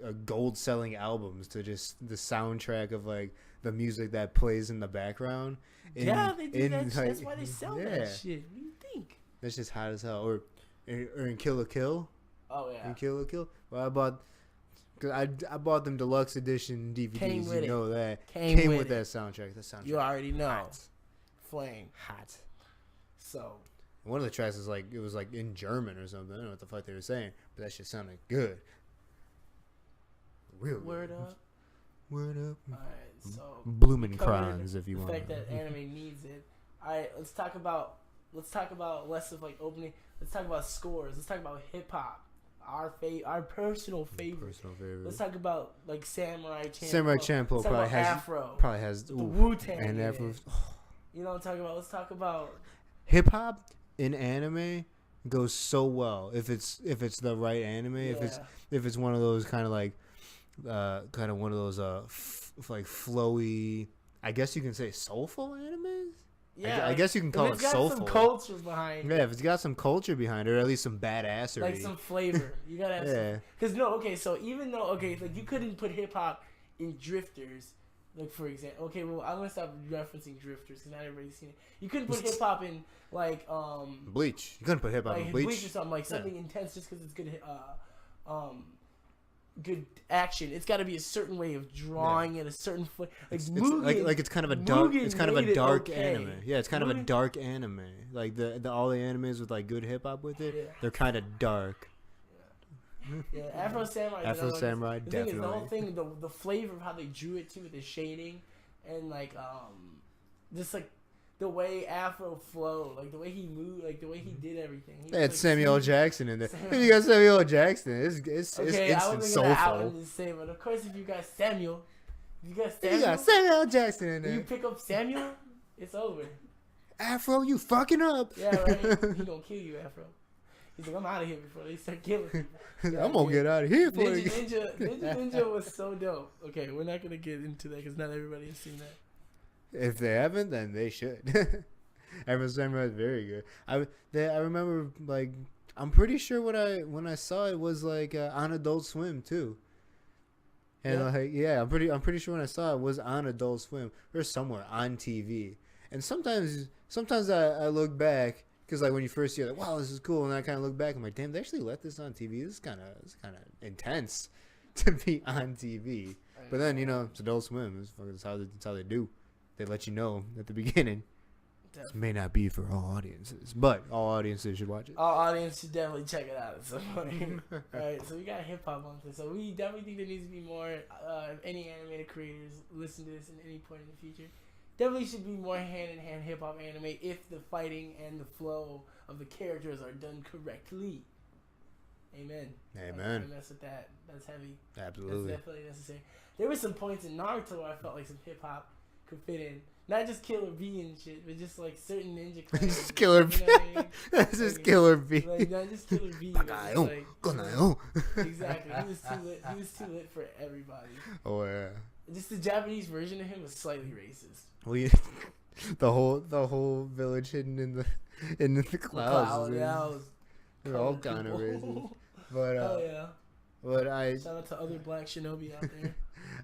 a gold selling albums to just the soundtrack of like the music that plays in the background. Yeah, they do that. Like, That's why they sell that shit. What do you think? That's just hot as hell. Or in Kill la Kill. Oh yeah. In Kill la Kill. Well, I bought them deluxe edition DVDs. Came with you know it. that. Came with with that soundtrack. That soundtrack. You already know. Hot. Flame. Hot. So. One of the tracks is like it was like in German or something. I don't know what the fuck they were saying, but that shit sounded good. Real Word good. up. Word up. Alright, so Blumenkranz, if you the want. fact that anime needs it. Alright, let's talk about less of like opening. Let's talk about scores. Let's talk about hip hop. Our personal favorite. Let's talk about like Samurai Champloo. Samurai Champloo probably has Afro. the Wu-Tang and Afro. You know what I'm talking about? Let's talk about Hip hop in anime goes so well if it's the right anime. Yeah. If it's one of those kind of like one of those like flowy, I guess you can say soulful animes. yeah. I guess you can call it it's got soulful. some culture behind. Yeah, if it's got some culture behind it, or at least some badassery. Like some flavor. You gotta have some. Because so even though like you couldn't put hip hop in Drifters, like for example. Okay, well I'm gonna stop referencing Drifters because not everybody's seen it. You couldn't put hip hop in like Bleach. You couldn't put hip hop like in Bleach. Bleach or something like something intense just because it's good good action. It's got to be a certain way of drawing it, a certain like It's Mugen, like it's kind of a dark. Mugen It's kind of a made it dark okay. anime. Yeah, it's kind of a dark anime. Like the all the animes with like good hip hop with it, Yeah. they're kind of dark. Yeah, Afro Samurai. Afro Samurai, The thing is, the whole definitely. thing, the flavor of how they drew it too, with the shading, and like just like the way Afro flowed, like the way he moved, like the way he did everything. He They had was, Samuel like, Jackson in there. If you got Samuel Jackson, it's Okay, I instant wasn't gonna out soulful. him to say, but of course, if you got Samuel, If you got Samuel Jackson in you there. pick up Samuel, it's over. Afro, you fucking up. Yeah, right. He gonna kill you, Afro. He's like, I'm out of here before they start killing me. I'm gonna get out of here for you. Ninja was so dope. Okay, we're not gonna get into that because not everybody has seen that. If they haven't, then they should. Afro Samurai is very good. I remember like I'm pretty sure when I saw it was like on Adult Swim too. And I'm pretty sure when I saw it was on Adult Swim or somewhere on TV. And sometimes I look back because like when you first see it, like, wow, this is cool, and I kind of look back, I'm like, damn, they actually let this on TV. This is kind of intense to be on TV. But then it's Adult Swim. It's how they do. They let you know at the beginning. This may not be for all audiences, but all audiences should watch it. All audience should definitely check it out at some point. Alright, so we got hip hop on this. So we definitely think there needs to be more, if any animated creators listen to this at any point in the future. Definitely should be more hand-in-hand hip-hop anime if the fighting and the flow of the characters are done correctly. Amen. Amen. Don't mess with that. That's heavy. Absolutely. That's definitely necessary. There were some points in Naruto where I felt like some hip-hop could fit in. Not just Killer B and shit, but just like certain ninja classes. Just Killer B. That's just Killer B. Like, not just Killer B. But just, exactly. He was too lit. He was too lit for everybody. Oh yeah. Just the Japanese version of him was slightly racist. Well, the whole village hidden in the clouds. Yeah, They're all kind of racist. But oh yeah. Shout out to other black shinobi out there.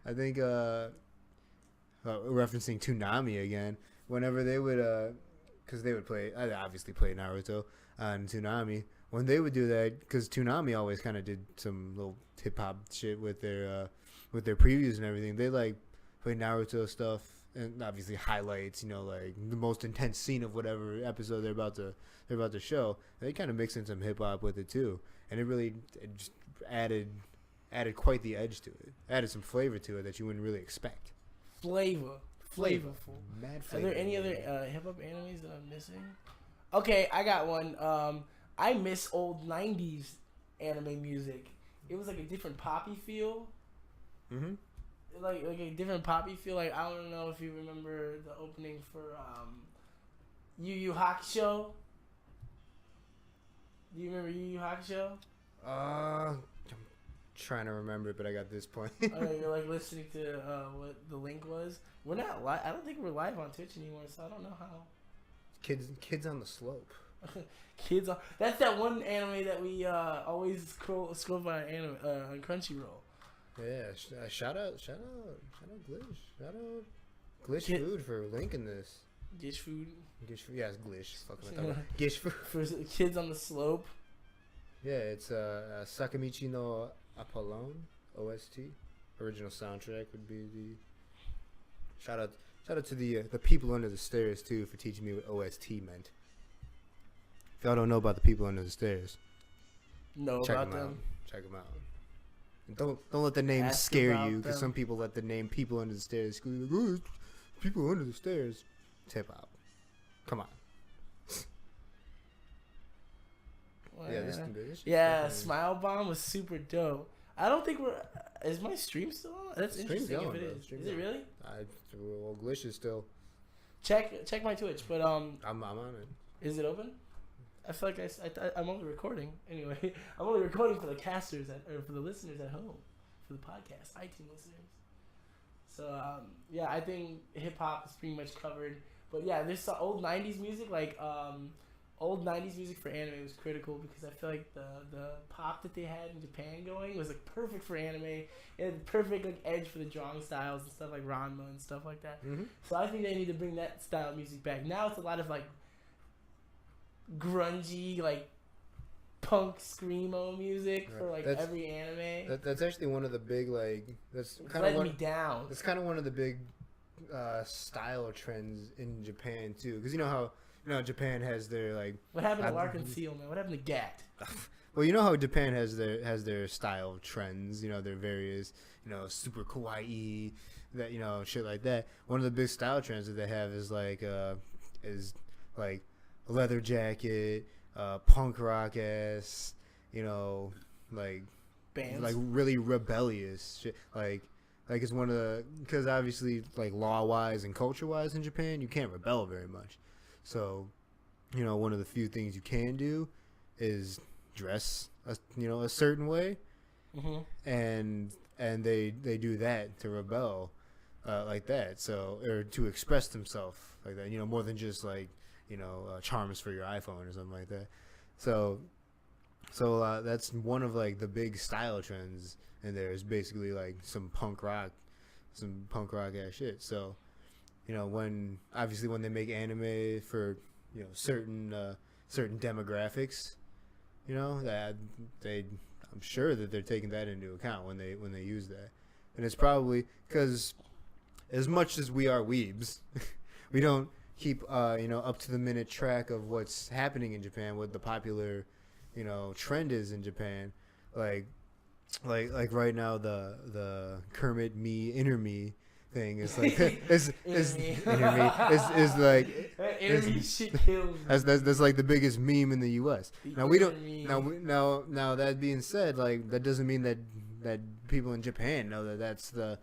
I think referencing Toonami again. Whenever they would, because they would play, I obviously play Naruto on Toonami. When they would do that, because Toonami always kind of did some little hip hop shit with their previews and everything. They like play Naruto stuff and obviously highlights, like the most intense scene of whatever episode they're about to show. They kind of mix in some hip hop with it too, and it just added quite the edge to it. Added some flavor to it that you wouldn't really expect. Flavorful. Mad flavor. Are there any other hip hop animes that I'm missing? Okay, I got one. I miss old '90s anime music. It was like a different poppy feel. Mhm. Like a different poppy feel. Like I don't know if you remember the opening for Yu Yu Hakusho. Do you remember Yu Yu Hakusho? I'm trying to remember it, but I got this point. Okay, you're like listening to what the link was. We're not live. I don't think we're live on Twitch anymore, so I don't know how. Kids on the slope. Kids on. That's that one anime that we always scroll by on Crunchyroll. Yeah, shout out Glitch. Shout out Glitch Food for linking this. Gish Food. Yeah, it's Glitch. Fucking Gish Food. For Kids on the Slope. Yeah, it's Sakamichi no Apollon OST. Original soundtrack would be the shout out to the people under the stairs too for teaching me what OST meant. If y'all don't know about the people under the stairs, check them out. Check them out. And don't let the name scare you, because some people let the name people under the stairs go like, oh, people under the stairs. Tip out. Come on. Well, yeah, this yeah, Smile Bomb was super dope. I don't think we're. Is my stream still on? That's interesting. If it is, is it really? Well, Glitch is still. Check my Twitch, but I'm on it. Is it open? I feel like I'm only recording anyway. I'm only recording for the casters or for the listeners at home, for the podcast, iTunes listeners. So yeah, I think hip hop is pretty much covered. But yeah, there's some old '90s music, like old '90s music for anime was critical because I feel like the pop that they had in Japan going was like perfect for anime. It had perfect like edge for the drawing styles and stuff like Ranma and stuff like that. Mm-hmm. So I think they need to bring that style of music back. Now it's a lot of like grungy, like punk screamo music for like every anime. That's actually one of the big that's kind of me down. That's kind of one of the big style trends in Japan too, because you know how Japan has their like. What happened to Larkin Seal, man? What happened to Gat? Well, you know how Japan has their style trends. Their various super kawaii, that shit like that. One of the big style trends that they have is like a leather jacket, punk rock ass, like bands, like really rebellious shit. Like it's one of the, because obviously like law wise and culture wise in Japan you can't rebel very much. So, one of the few things you can do is dress a certain way, mm-hmm. and they do that to rebel like that. So, or to express themselves like that. More than just like charms for your iPhone or something like that. So that's one of like the big style trends in there, is basically like some punk rock ass shit. So when they make anime for certain demographics, that I'm sure that they're taking that into account when they use that. And it's probably because as much as we are weebs, we don't keep up to the minute track of what's happening in Japan, what the popular trend is in Japan. Like right now the Kermit me inner me thing is like is like shit kills me. That's like the biggest meme in the US. Now we don't now that being said, like that doesn't mean that people in Japan know that that's the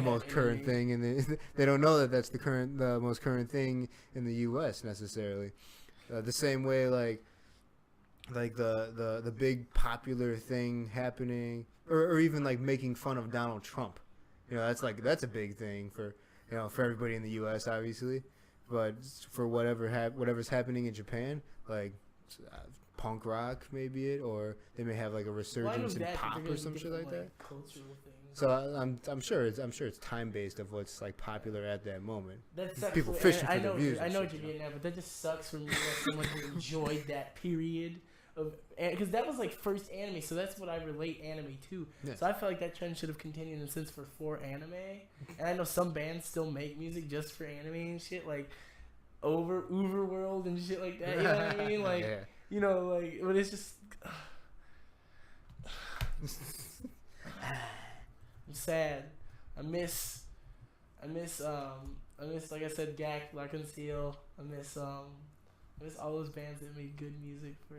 most current thing, and they don't know that that's the most current thing in the US necessarily. The same way like the big popular thing happening, or even like making fun of Donald Trump. That's a big thing for everybody in the U.S. obviously, but for whatever's happening in Japan, like punk rock, maybe or they may have like a resurgence in pop or some shit like that. Cultural things. So I'm sure it's time based of what's like popular at that moment. That sucks. People fishing for their views. I know what you're getting at, but that just sucks for me as someone who enjoyed that period of, because that was like first anime, so that's what I relate anime to. Yeah. So I feel like that trend should have continued in since for anime. And I know some bands still make music just for anime and shit, like Overworld and shit like that. You know what I mean? Like, yeah. You know, like, but it's just. I'm sad. I miss like I said, Gak, La Conceal. I miss all those bands that made good music for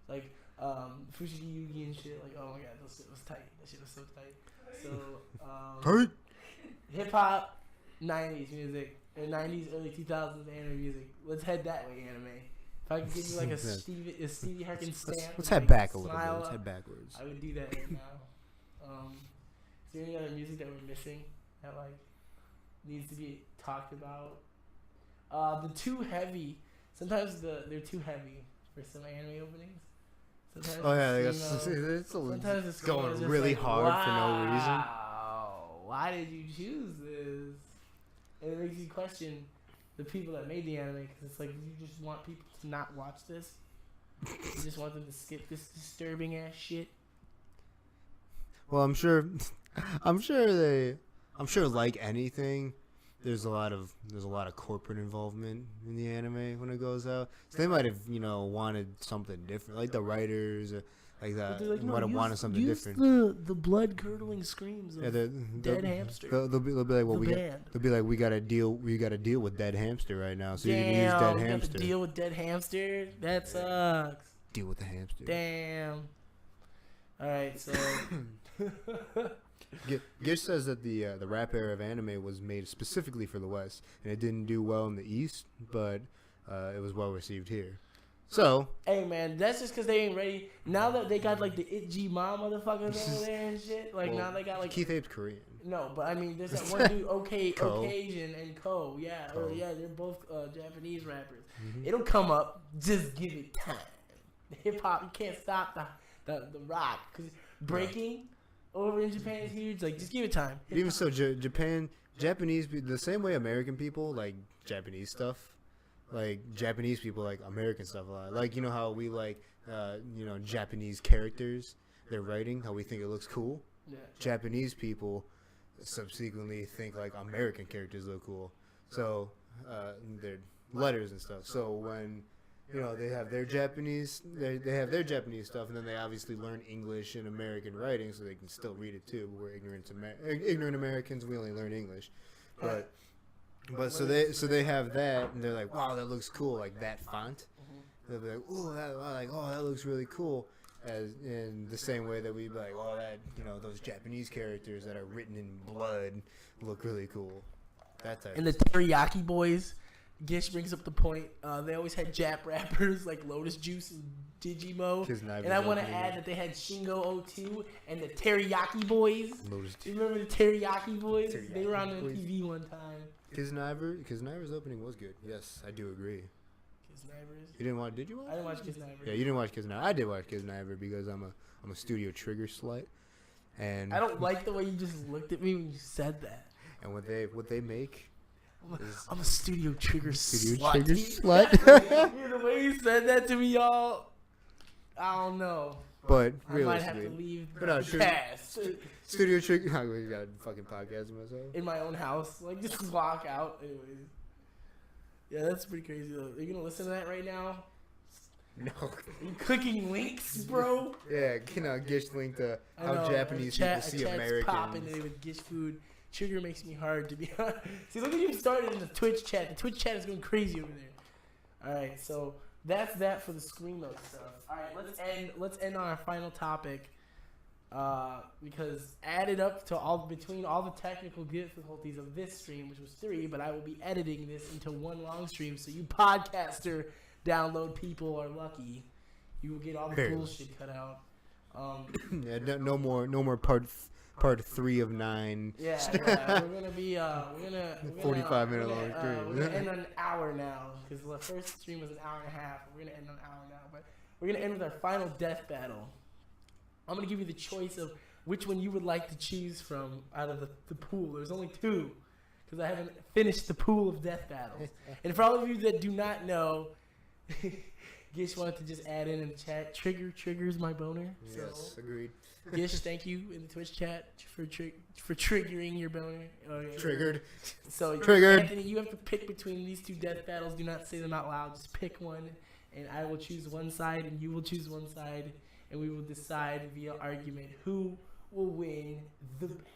like Fushigi Yugi and shit. Like, oh my god, that shit was tight. That shit was so tight. So hip hop, 90s music, or 90s early 2000s anime music. Let's head that way, anime. If I could give you like a Stevie Harkins stamp, let's head back a little bit. Let's head backwards. I would do that right now. Is there any other music that we're missing that like needs to be talked about? The too heavy. Sometimes they're too heavy for some anime openings. Sometimes sometimes it's going really like, hard for no reason. Why did you choose this? And it makes you question the people that made the anime, because it's like, you just want people to not watch this. You just want them to skip this disturbing ass shit. Well, I'm sure like anything, there's a lot of corporate involvement in the anime when it goes out. So they might have, wanted something different, like the writers, like that. Like, might have wanted something different. The blood curdling screams of dead hamster. They'll be like, well, we gotta deal with dead hamster right now. So you can use dead hamster. Deal with dead hamster. That sucks. Deal with the hamster. Damn. All right, so. Gish says that the rap era of anime was made specifically for the West, and it didn't do well in the East, but it was well received here. So, hey man, that's just because they ain't ready. Now that they got like the Itchy Mom motherfuckers over there and shit, like now they got like Keith Ape's Korean. No, but I mean, there's that one dude, Occasion and Ko, yeah, Ko. Yeah, they're both Japanese rappers. Mm-hmm. It'll come up. Just give it time. Hip hop, you can't stop the rock, because breaking over in Japan is huge. Like, just give it time. Even so, Japanese, the same way American people like Japanese stuff. Like, Japanese people like American stuff a lot. Like, you know how we like, Japanese characters, their writing, how we think it looks cool? Yeah. Japanese people subsequently think, like, American characters look cool. So, their letters and stuff. So, when, they have their Japanese, they have their Japanese stuff, and then they obviously learn English and American writing so they can still read it, too. But we're ignorant Americans, we only learn English. But so they have that, and they're like, wow, that looks cool, like that font. They'll be like, oh, that looks really cool. As in the same way that we'd be like, oh, that, those Japanese characters that are written in blood look really cool. That type. And the Teriyaki Boys, Gish brings up the point. They always had Jap rappers like Lotus Juice and Digimo. And I want to add that they had Shingo 02 and the Teriyaki Boys. You remember the Teriyaki Boys? They were on the TV one time. Kisniver's opening was good. Yes, I do agree. Kisniver's? You didn't watch? Did you watch? I didn't watch Kisniver. Yeah, you didn't watch Kisniver. I did watch Kisniver because I'm a Studio Trigger slut, and I don't like the way you just looked at me when you said that. And what they make. I'm a Studio Trigger slut. Trigger slut. The way you said that to me, y'all. I don't know. But I might have to leave the cast. Studio Trigger. I got a fucking podcast myself. In my own house. Like, just walk out. Anyways. Yeah, that's pretty crazy, though. Are you going to listen to that right now? No. Are you clicking links, bro? Yeah, Gish link to how Japanese people see Americans. Popping today with Gish food. Trigger makes me hard, to be honest. See, look at you started in the Twitch chat. The Twitch chat is going crazy over there. All right, so that's that for the Screamo stuff. All right, let's end on our final topic, because added up to between all the technical difficulties of this stream, which was 3, but I will be editing this into one long stream, so you podcaster download people are lucky. You will get all the bullshit cut out. Yeah, no more part 3 of 9. Yeah, we're gonna be 45-minute long stream. We're gonna end on an hour now, because the first stream was an hour and a half. We're gonna end on an hour now, but we're gonna end with our final death battle. I'm gonna give you the choice of which one you would like to choose from out of the pool. There's only two, because I haven't finished the pool of death battles. And for all of you that do not know, Gish wanted to just add in the chat, triggers my boner. Yes, so, agreed. Gish, thank you in the Twitch chat for triggering your boner. Okay. Triggered. So Triggered. Anthony, you have to pick between these two death battles. Do not say them out loud. Just pick one, and I will choose one side, and you will choose one side, and we will decide via argument who will win the battle.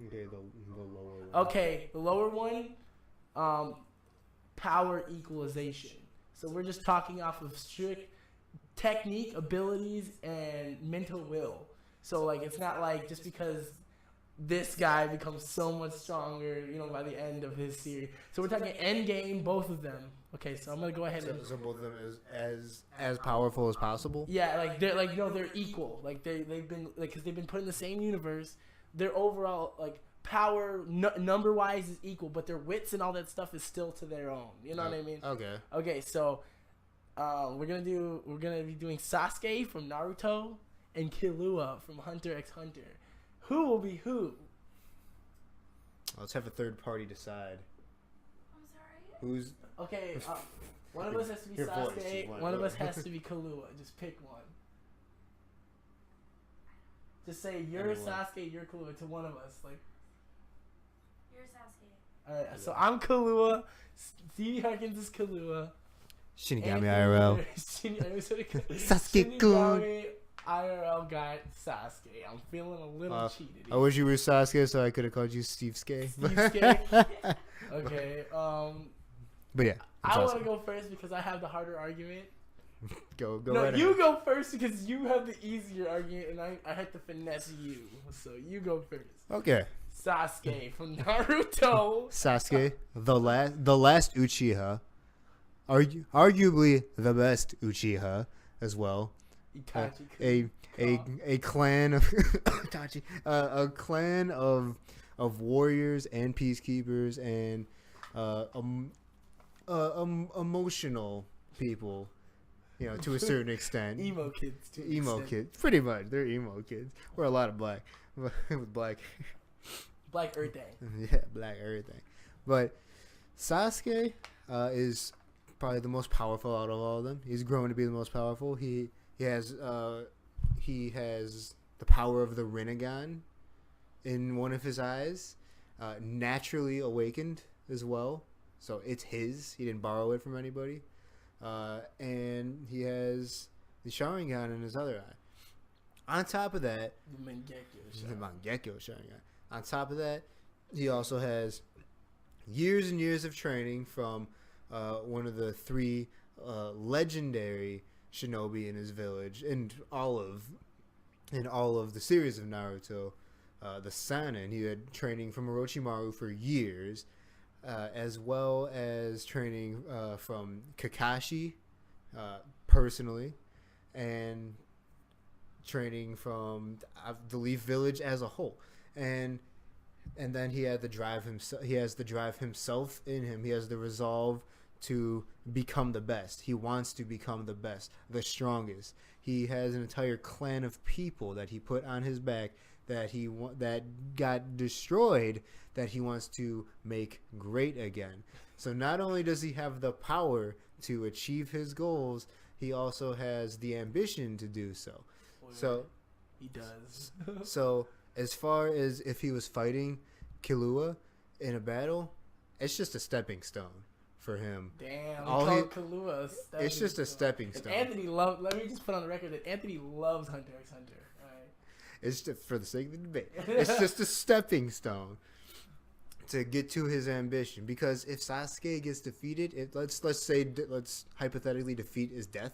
Okay, the lower one. Okay, the lower one, power equalization. So we're just talking off of strict technique, abilities, and mental will. So like it's not like just because this guy becomes so much stronger, by the end of his series. So we're talking end game, both of them. Okay, so I'm gonna go ahead and so both of them as powerful as possible. Yeah, they're equal. Like they've been because they've been put in the same universe. Their overall power number wise is equal, but their wits and all that stuff is still to their own. You know what I mean? Okay. Okay, so we're gonna be doing Sasuke from Naruto and Killua from Hunter x Hunter. Who will be who? Let's have a third party decide. I'm sorry? Who's Okay, one of us has to be Your voice Sasuke, is one of us has to be Killua. Just pick one. Just say you're Anyone. Sasuke, you're Killua to one of us. You're Sasuke. Alright, so I'm Killua. Stevie Harkins is Killua. Shinigami IRL? Sasuke-kun. IRL got Sasuke. I'm feeling a little cheated. I wish you were Sasuke, so I could have called you Steve Skay. Okay. But yeah, I want to go first because I have the harder argument. Go No, right you ahead. go first because you have the easier argument, and I had to finesse you. So you go first. Okay. Sasuke from Naruto. Sasuke, the last Uchiha, arguably the best Uchiha as well. Itachi A clan of Itachi, a clan of warriors and peacekeepers and emotional people, to a certain extent. Emo kids. To an Emo extent. kids, pretty much. They're emo kids. We're a lot of black with black. Black everything. Yeah, black everything. But Sasuke is probably the most powerful out of all of them. He's grown to be the most powerful. He has the power of the Rinnegan in one of his eyes, naturally awakened as well. So it's his. He didn't borrow it from anybody. And he has the Sharingan in his other eye. On top of that, The Mangekyo the Mangekyo Sharingan. On top of that, he also has years and years of training from one of the three legendary shinobi in his village, and all of the series of Naruto, the Sannin. He had training from Orochimaru for years, as well as training from Kakashi personally, and training from the Leaf Village as a whole. And then he had the drive himself. He has the drive himself in him. He has the resolve to become the best. He wants to become the best, the strongest. He has an entire clan of people that he put on his back that got destroyed, that he wants to make great again. So not only does he have the power to achieve his goals, he also has the ambition to do so. So he does. So as far as if he was fighting Killua in a battle, it's just a stepping stone for him. Damn, Killua. It's just a stepping stone. Anthony let me just put on the record that Anthony loves Hunter x Hunter. All right. It's just, for the sake of the debate, it's just a stepping stone to get to his ambition. Because if Sasuke gets defeated, let's hypothetically defeat his death.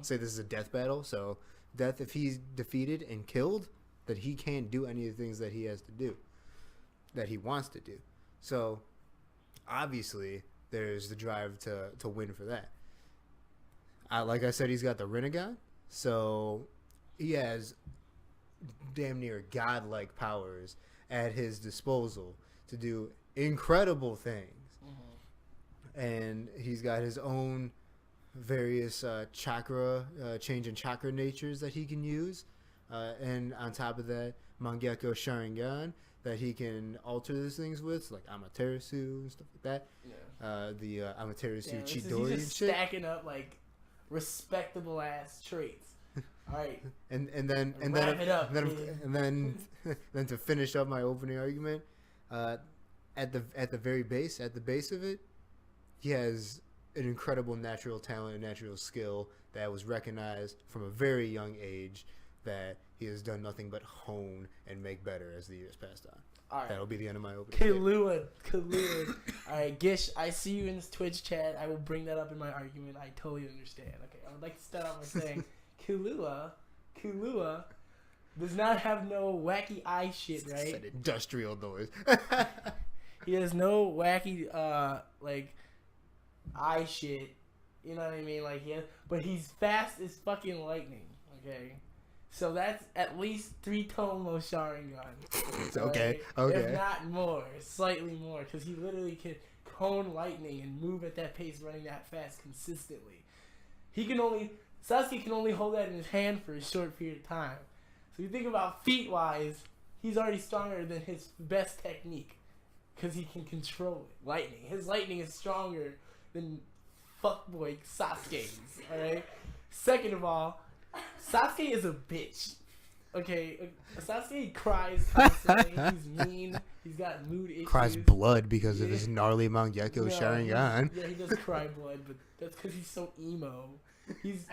Say this is a death battle. So death, if he's defeated and killed, that he can't do any of the things that he has to do, that he wants to do. So obviously there's the drive to win for that. Like I said, he's got the Rinnegan, so he has damn near godlike powers at his disposal to do incredible things. And he's got his own various chakra change in chakra natures that he can use, and on top of that, Mangekyo Sharingan that he can alter these things with, like Amaterasu and stuff like that. Yeah. The Amaterasu Damn, Chidori he's and just shit. stacking up like respectable ass traits. All right. And Wrap it up, then then to finish up my opening argument, at the very base, at the base of it, he has an incredible natural talent and natural skill that was recognized from a very young age, that he has done nothing but hone and make better as the years passed on. All right. That'll be the end of my opening. Kahlua. All right, Gish, I see you in this Twitch chat. I will bring that up in my argument. I totally understand. Okay, I would like to start off by saying Kahlua does not have no wacky eye shit, right? Said industrial noise. He has no wacky like eye shit. You know what I mean? Like but he's fast as fucking lightning. Okay. So that's at least 3 Tomo Sharingan. Okay. If not more, slightly more, because he literally can cone lightning and move at that pace, running that fast consistently. Sasuke can only hold that in his hand for a short period of time. So you think about feet wise, he's already stronger than his best technique, because he can control it. Lightning. His lightning is stronger than fuckboy Sasuke's. All right. Second of all, Sasuke is a bitch. Okay, Sasuke cries constantly. He's mean. He's got mood issues. Cries blood because of his gnarly Mangekyo Sharingan. Yeah, he does cry blood, but that's because he's so emo. He's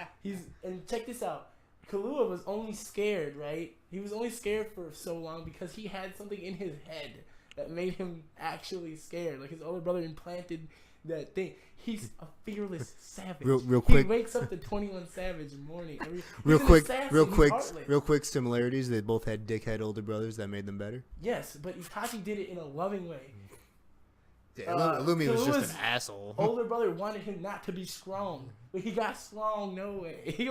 and check this out. Kahlua was only scared, right? He was only scared for so long because he had something in his head that made him actually scared. Like his older brother implanted that thing. He's a fearless savage. Real quick. He wakes up to 21 Savage in the morning. Real quick similarities. They both had dickhead older brothers that made them better. Yes, but Itachi did it in a loving way. Yeah, Illumi was just an asshole. Older brother wanted him not to be strong, but he got strong no way. He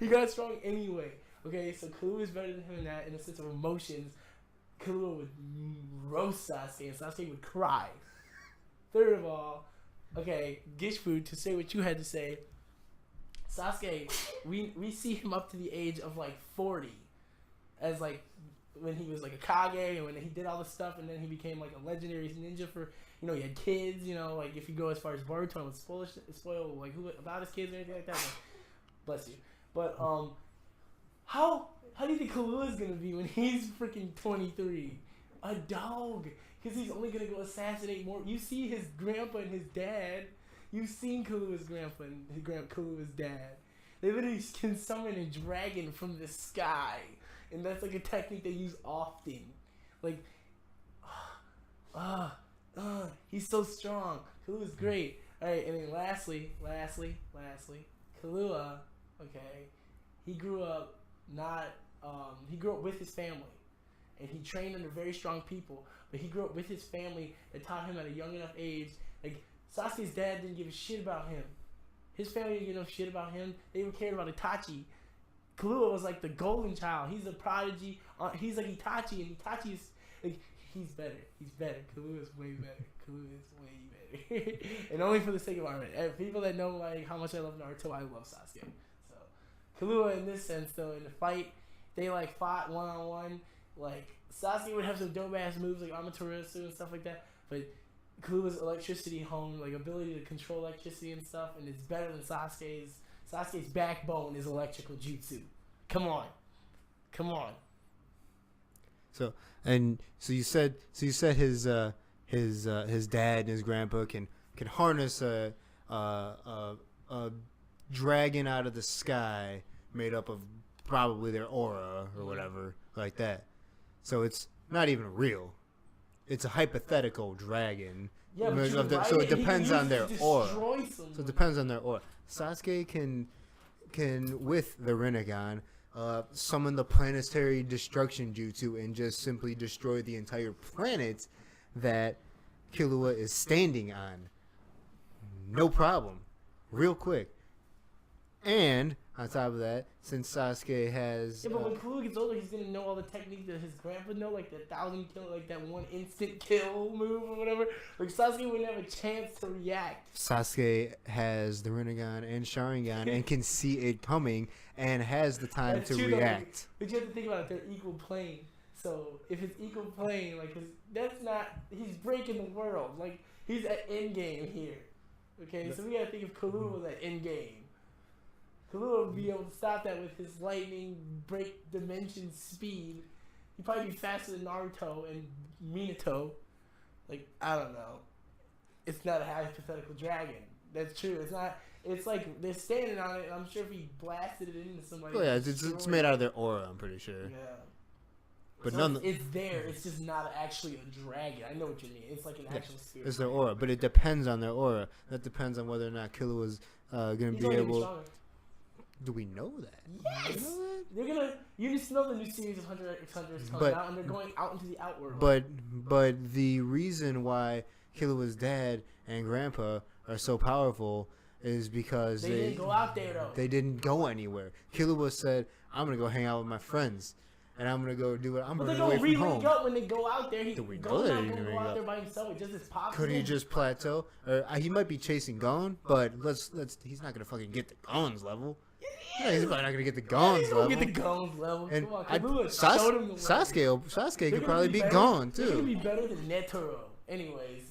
got strong anyway. Okay, so Kahlua is better than him in that, in the sense of emotions. Kahlua would roast Sasuke, and Sasuke would cry. Third of all, okay, Gishfu, to say what you had to say, Sasuke, we see him up to the age of like 40, as like when he was like a Kage and when he did all this stuff, and then he became like a legendary ninja for, you know, he had kids, you know, like if you go as far as Boruto and would spoil like who about his kids or anything like that. But, bless you. But how do you think Kahlua is gonna be when he's freaking 23? A dog. Because he's only going to go assassinate more. You see his grandpa and his dad. You've seen Kalua's grandpa and Kalua's dad. They literally can summon a dragon from the sky. And that's like a technique they use often. Like, he's so strong. Kalua's great. Alright, and then lastly, Kahlua, okay, he grew up with his family. And he trained under very strong people. But he grew up with his family that taught him at a young enough age. Like, Sasuke's dad didn't give a shit about him. His family didn't give no shit about him. They even cared about Itachi. Kahlua was like the golden child. He's a prodigy. He's like Itachi, and Itachi's like, he's better. Kahlua is way better. And only for the sake of argument. And people that know like how much I love Naruto, I love Sasuke. So Kahlua, in this sense, though, in the fight, they like fought one-on-one. Like, Sasuke would have some dope ass moves like Amaterasu and stuff like that, but Kalua's electricity hone, like ability to control electricity and stuff, and it's better than Sasuke's. Sasuke's backbone is electrical jutsu. Come on. So you said his dad and his grandpa can harness a dragon out of the sky made up of probably their aura or whatever like that. So it's not even real. It's a hypothetical dragon. Yeah, but so it depends on their aura. Someone. So it depends on their aura. Sasuke can with the Rinnegan summon the planetary destruction jutsu and just simply destroy the entire planet that Killua is standing on. No problem. Real quick. And on top of that, since Sasuke has... Yeah, but when Killua gets older, he's gonna know all the techniques that his grandpa know, like the 1,000 kill, like that one instant kill move or whatever. Like Sasuke wouldn't have a chance to react. Sasuke has the Rinnegan and Sharingan and can see it coming and has the time That's to true, though, react. But you have to think about it, they're equal plane. So if it's equal plane, like that's not, he's breaking the world. Like he's at endgame here. Okay, so we gotta think if Killua was at endgame. Killua would be able to stop that with his lightning break dimension speed. He'd probably be faster than Naruto and Minato. Like, I don't know. It's not a hypothetical dragon. That's true. It's not. It's like they're standing on it. And I'm sure if he blasted it into somebody. Oh yeah, it's made out of their aura. I'm pretty sure. Yeah. But so it's there. It's just not actually a dragon. I know what you mean. It's like an actual spirit. It's their aura, but it depends on their aura. That depends on whether or not Killua's gonna He's be only able. stronger. Do we know that? Yes. They're gonna. You just know the new series of Hunter x Hunter is coming But- out, and they're going out into the outworld. But the reason why Killua's dad and grandpa are so powerful is because they didn't go out there though. They didn't go anywhere. Killua said, "I'm gonna go hang out with my friends, and I'm gonna go do it. I'm But gonna they're go away gonna from re-link home." up when they go out there. Do we know Go's that not he gonna didn't go ring out there up? by himself. It just his pops. Could he just plateau? Or he might be chasing Gon, but let's. He's not gonna fucking get to Gon's level. Yeah, he's probably not gonna get to Gon's He's level. gonna get the Gon's level. And Come on, I, Killua showed him the way. Sasuke They're could gonna probably be be better- Gon They're gonna too. be better than Netero. Anyways,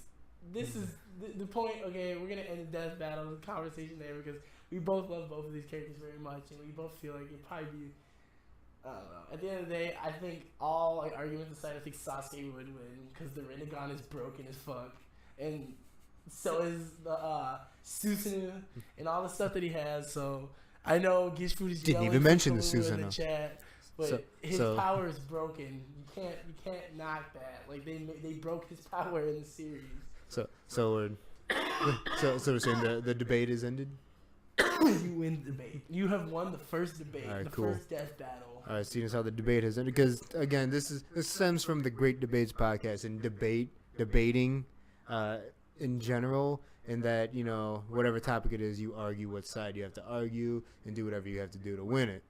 this is the point. Okay, we're gonna end the death battle conversation there because we both love both of these characters very much, and we both feel like it'd probably be. I don't know. At the end of the day, I think all like arguments aside, I think Sasuke would win because the Rinnegan is broken as fuck, and so is the Susanoo and all the stuff that he has. So I know Gishfood is Didn't yelling even for mention the Killua in the Susanoo. chat, but So- his so- power is broken. You can't knock that. Like they broke his power in the series. So we're saying the debate is ended. You win the debate. You have won the first debate, Alright, the cool. first death battle. All right, seeing as how the debate has ended, because again, this stems from the Great Debates podcast and debating in general, and that whatever topic it is, you argue what side you have to argue and do whatever you have to do to win it.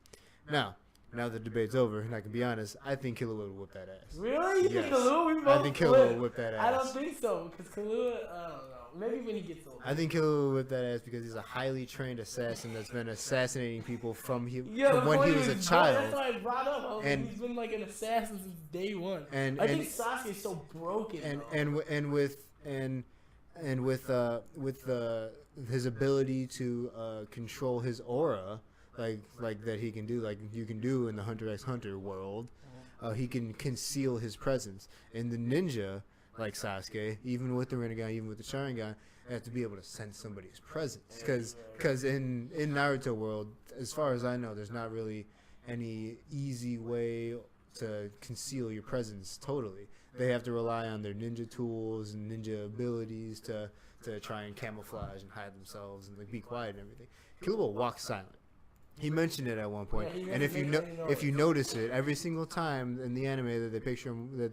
Now the debate's over, and I can be honest, I think Killua would whoop that ass. Really? You Yes. think Killua? We I both think Killua flip. will whip that ass. I don't think so because Killua. I don't know. Maybe when he gets older. I think Killua will whip that ass because he's a highly trained assassin that's been assassinating people from when he was a That's child. why I brought up. I was And- like, he's been like an assassin since day one. And I think Sasuke's so broken. with his ability to control his aura, like that he can do, like you can do in the Hunter x Hunter world, he can conceal his presence. And the ninja, like Sasuke, even with the Rinnegan, even with the Sharingan, have to be able to sense somebody's presence. Because in Naruto world, as far as I know, there's not really any easy way to conceal your presence totally. They have to rely on their ninja tools and ninja abilities to try and camouflage and hide themselves and like be quiet and everything. Killua walks silent. He mentioned it at one point, Yeah, he and doesn't make any noise. if you notice it, every single time in the anime that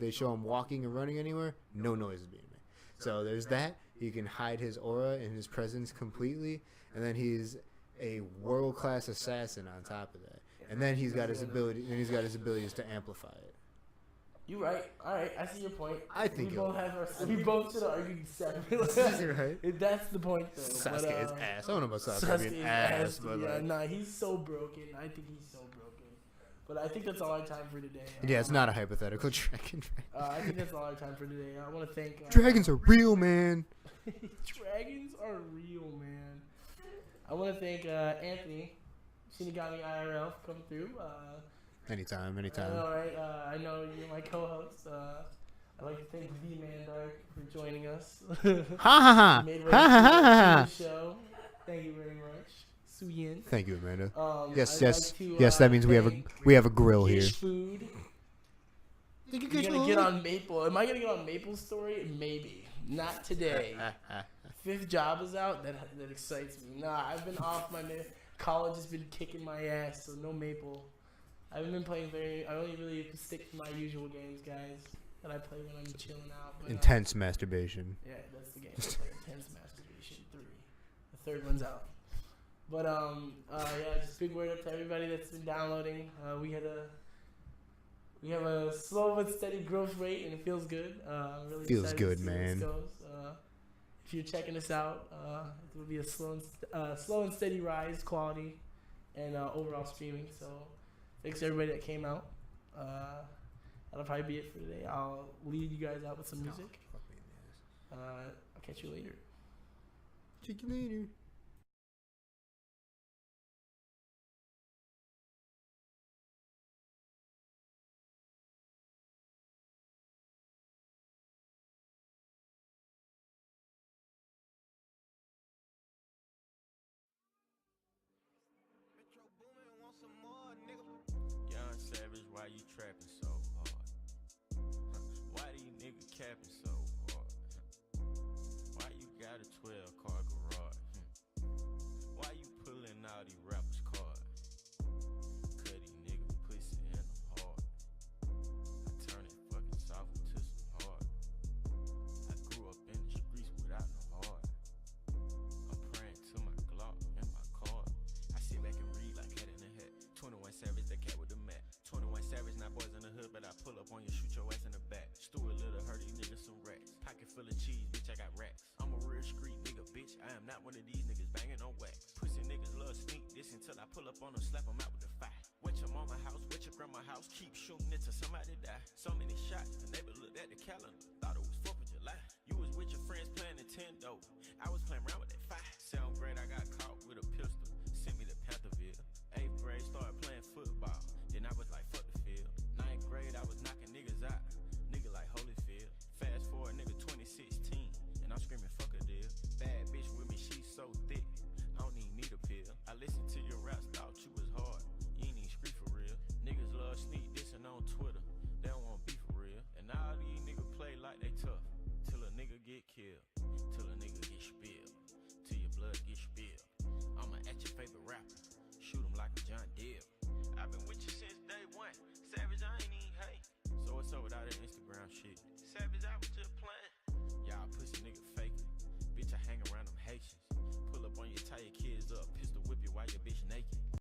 they show him walking or running anywhere, no noise is being made. So there's that. He can hide his aura and his presence completely, and then he's a world-class assassin on top of that. And then he's got his abilities to amplify it. You right. All right. I see your point. I think we it'll- both have our. We both should have argued separately. Right? That's the point, though. Sasuke is ass. I don't know about Sasuke Sasuke being is ass, but yeah, like, nah, he's so broken. I think he's so broken. But I think that's all our time for today. yeah, it's not a hypothetical dragon. I think that's all our time for today. I want to thank. Dragons are real, man. Dragons are real, man. I want to thank Anthony, Shinigami IRL, for coming through. Anytime. I know, right? I know you're my co-host. I'd like to thank V Man Dark for joining us. Ha ha ha. Midway Ha ha ha ha. through the show. Thank you very much, Suyin. Thank you, Amanda. Yes. Yes. That means we have a grill here. Food. You're gonna get on Maple. Am I gonna get on Maple's story? Maybe. Not today. Fifth job is out. That excites me. Nah, I've been off college has been kicking my ass, so no Maple. I haven't been playing I only really stick to my usual games, guys, that I play when I'm chilling out. But, Intense masturbation. yeah, that's the game. I play Intense Masturbation 3. The third one's out. But yeah, just big word up to everybody that's been downloading. We have a slow but steady growth rate, and it feels good. I'm really Feels excited good, to see where this man. goes. If you're checking us out, it will be a slow and steady rise, quality, and overall streaming. So thanks to everybody that came out. That'll probably be it for today. I'll lead you guys out with some music. I'll catch you later. Check you later. Young Savage, why you trapping so hard? Why these niggas capping so hard? Why you got a 12-car garage? Why you pulling out these rappers' cards? Cut these niggas pussy and I'm hard. I turn it fucking soft to some hard. I grew up in the streets without no heart. I'm praying to my Glock and my card. I sit back and read like Cat in the Hat. 21 Savage, the cat with the mat. 21 Savage, not boys in the hood, but I pull up on you, shoot your ass in the back. Stuart Little, hurt these niggas some racks. Pocket full of cheese, bitch, I got racks. I'm a real street nigga, bitch. I am not one of these niggas banging on wax. Pussy niggas love sneak this until I pull up on them, slap them out with the fire. Went your mama house, went your grandma house, keep shooting until somebody die. So many shots, the neighbor looked at the calendar, thought it was 4th of July. You was with your friends playing Nintendo, I was playing around with that fire. 7th grade, I got caught with a pistol, sent me to Pantherville. 8th grade, started playing football, then I was like, fuck the field. 9th grade, I was knocking niggas out, nigga like Holyfield. Fast forward, nigga 2016, and I'm screaming, fuck a deal. Bad bitch with me, she so thick, I don't even need a pill. I listened to your raps, thought you was hard, you ain't even scream for real. Niggas love sneak dissing on Twitter, they don't want beef for real. And all these niggas play like they tough, till a nigga get killed, till a nigga get spilled, till your blood get spilled. I'ma at your favorite rapper, shoot him like a John Deere.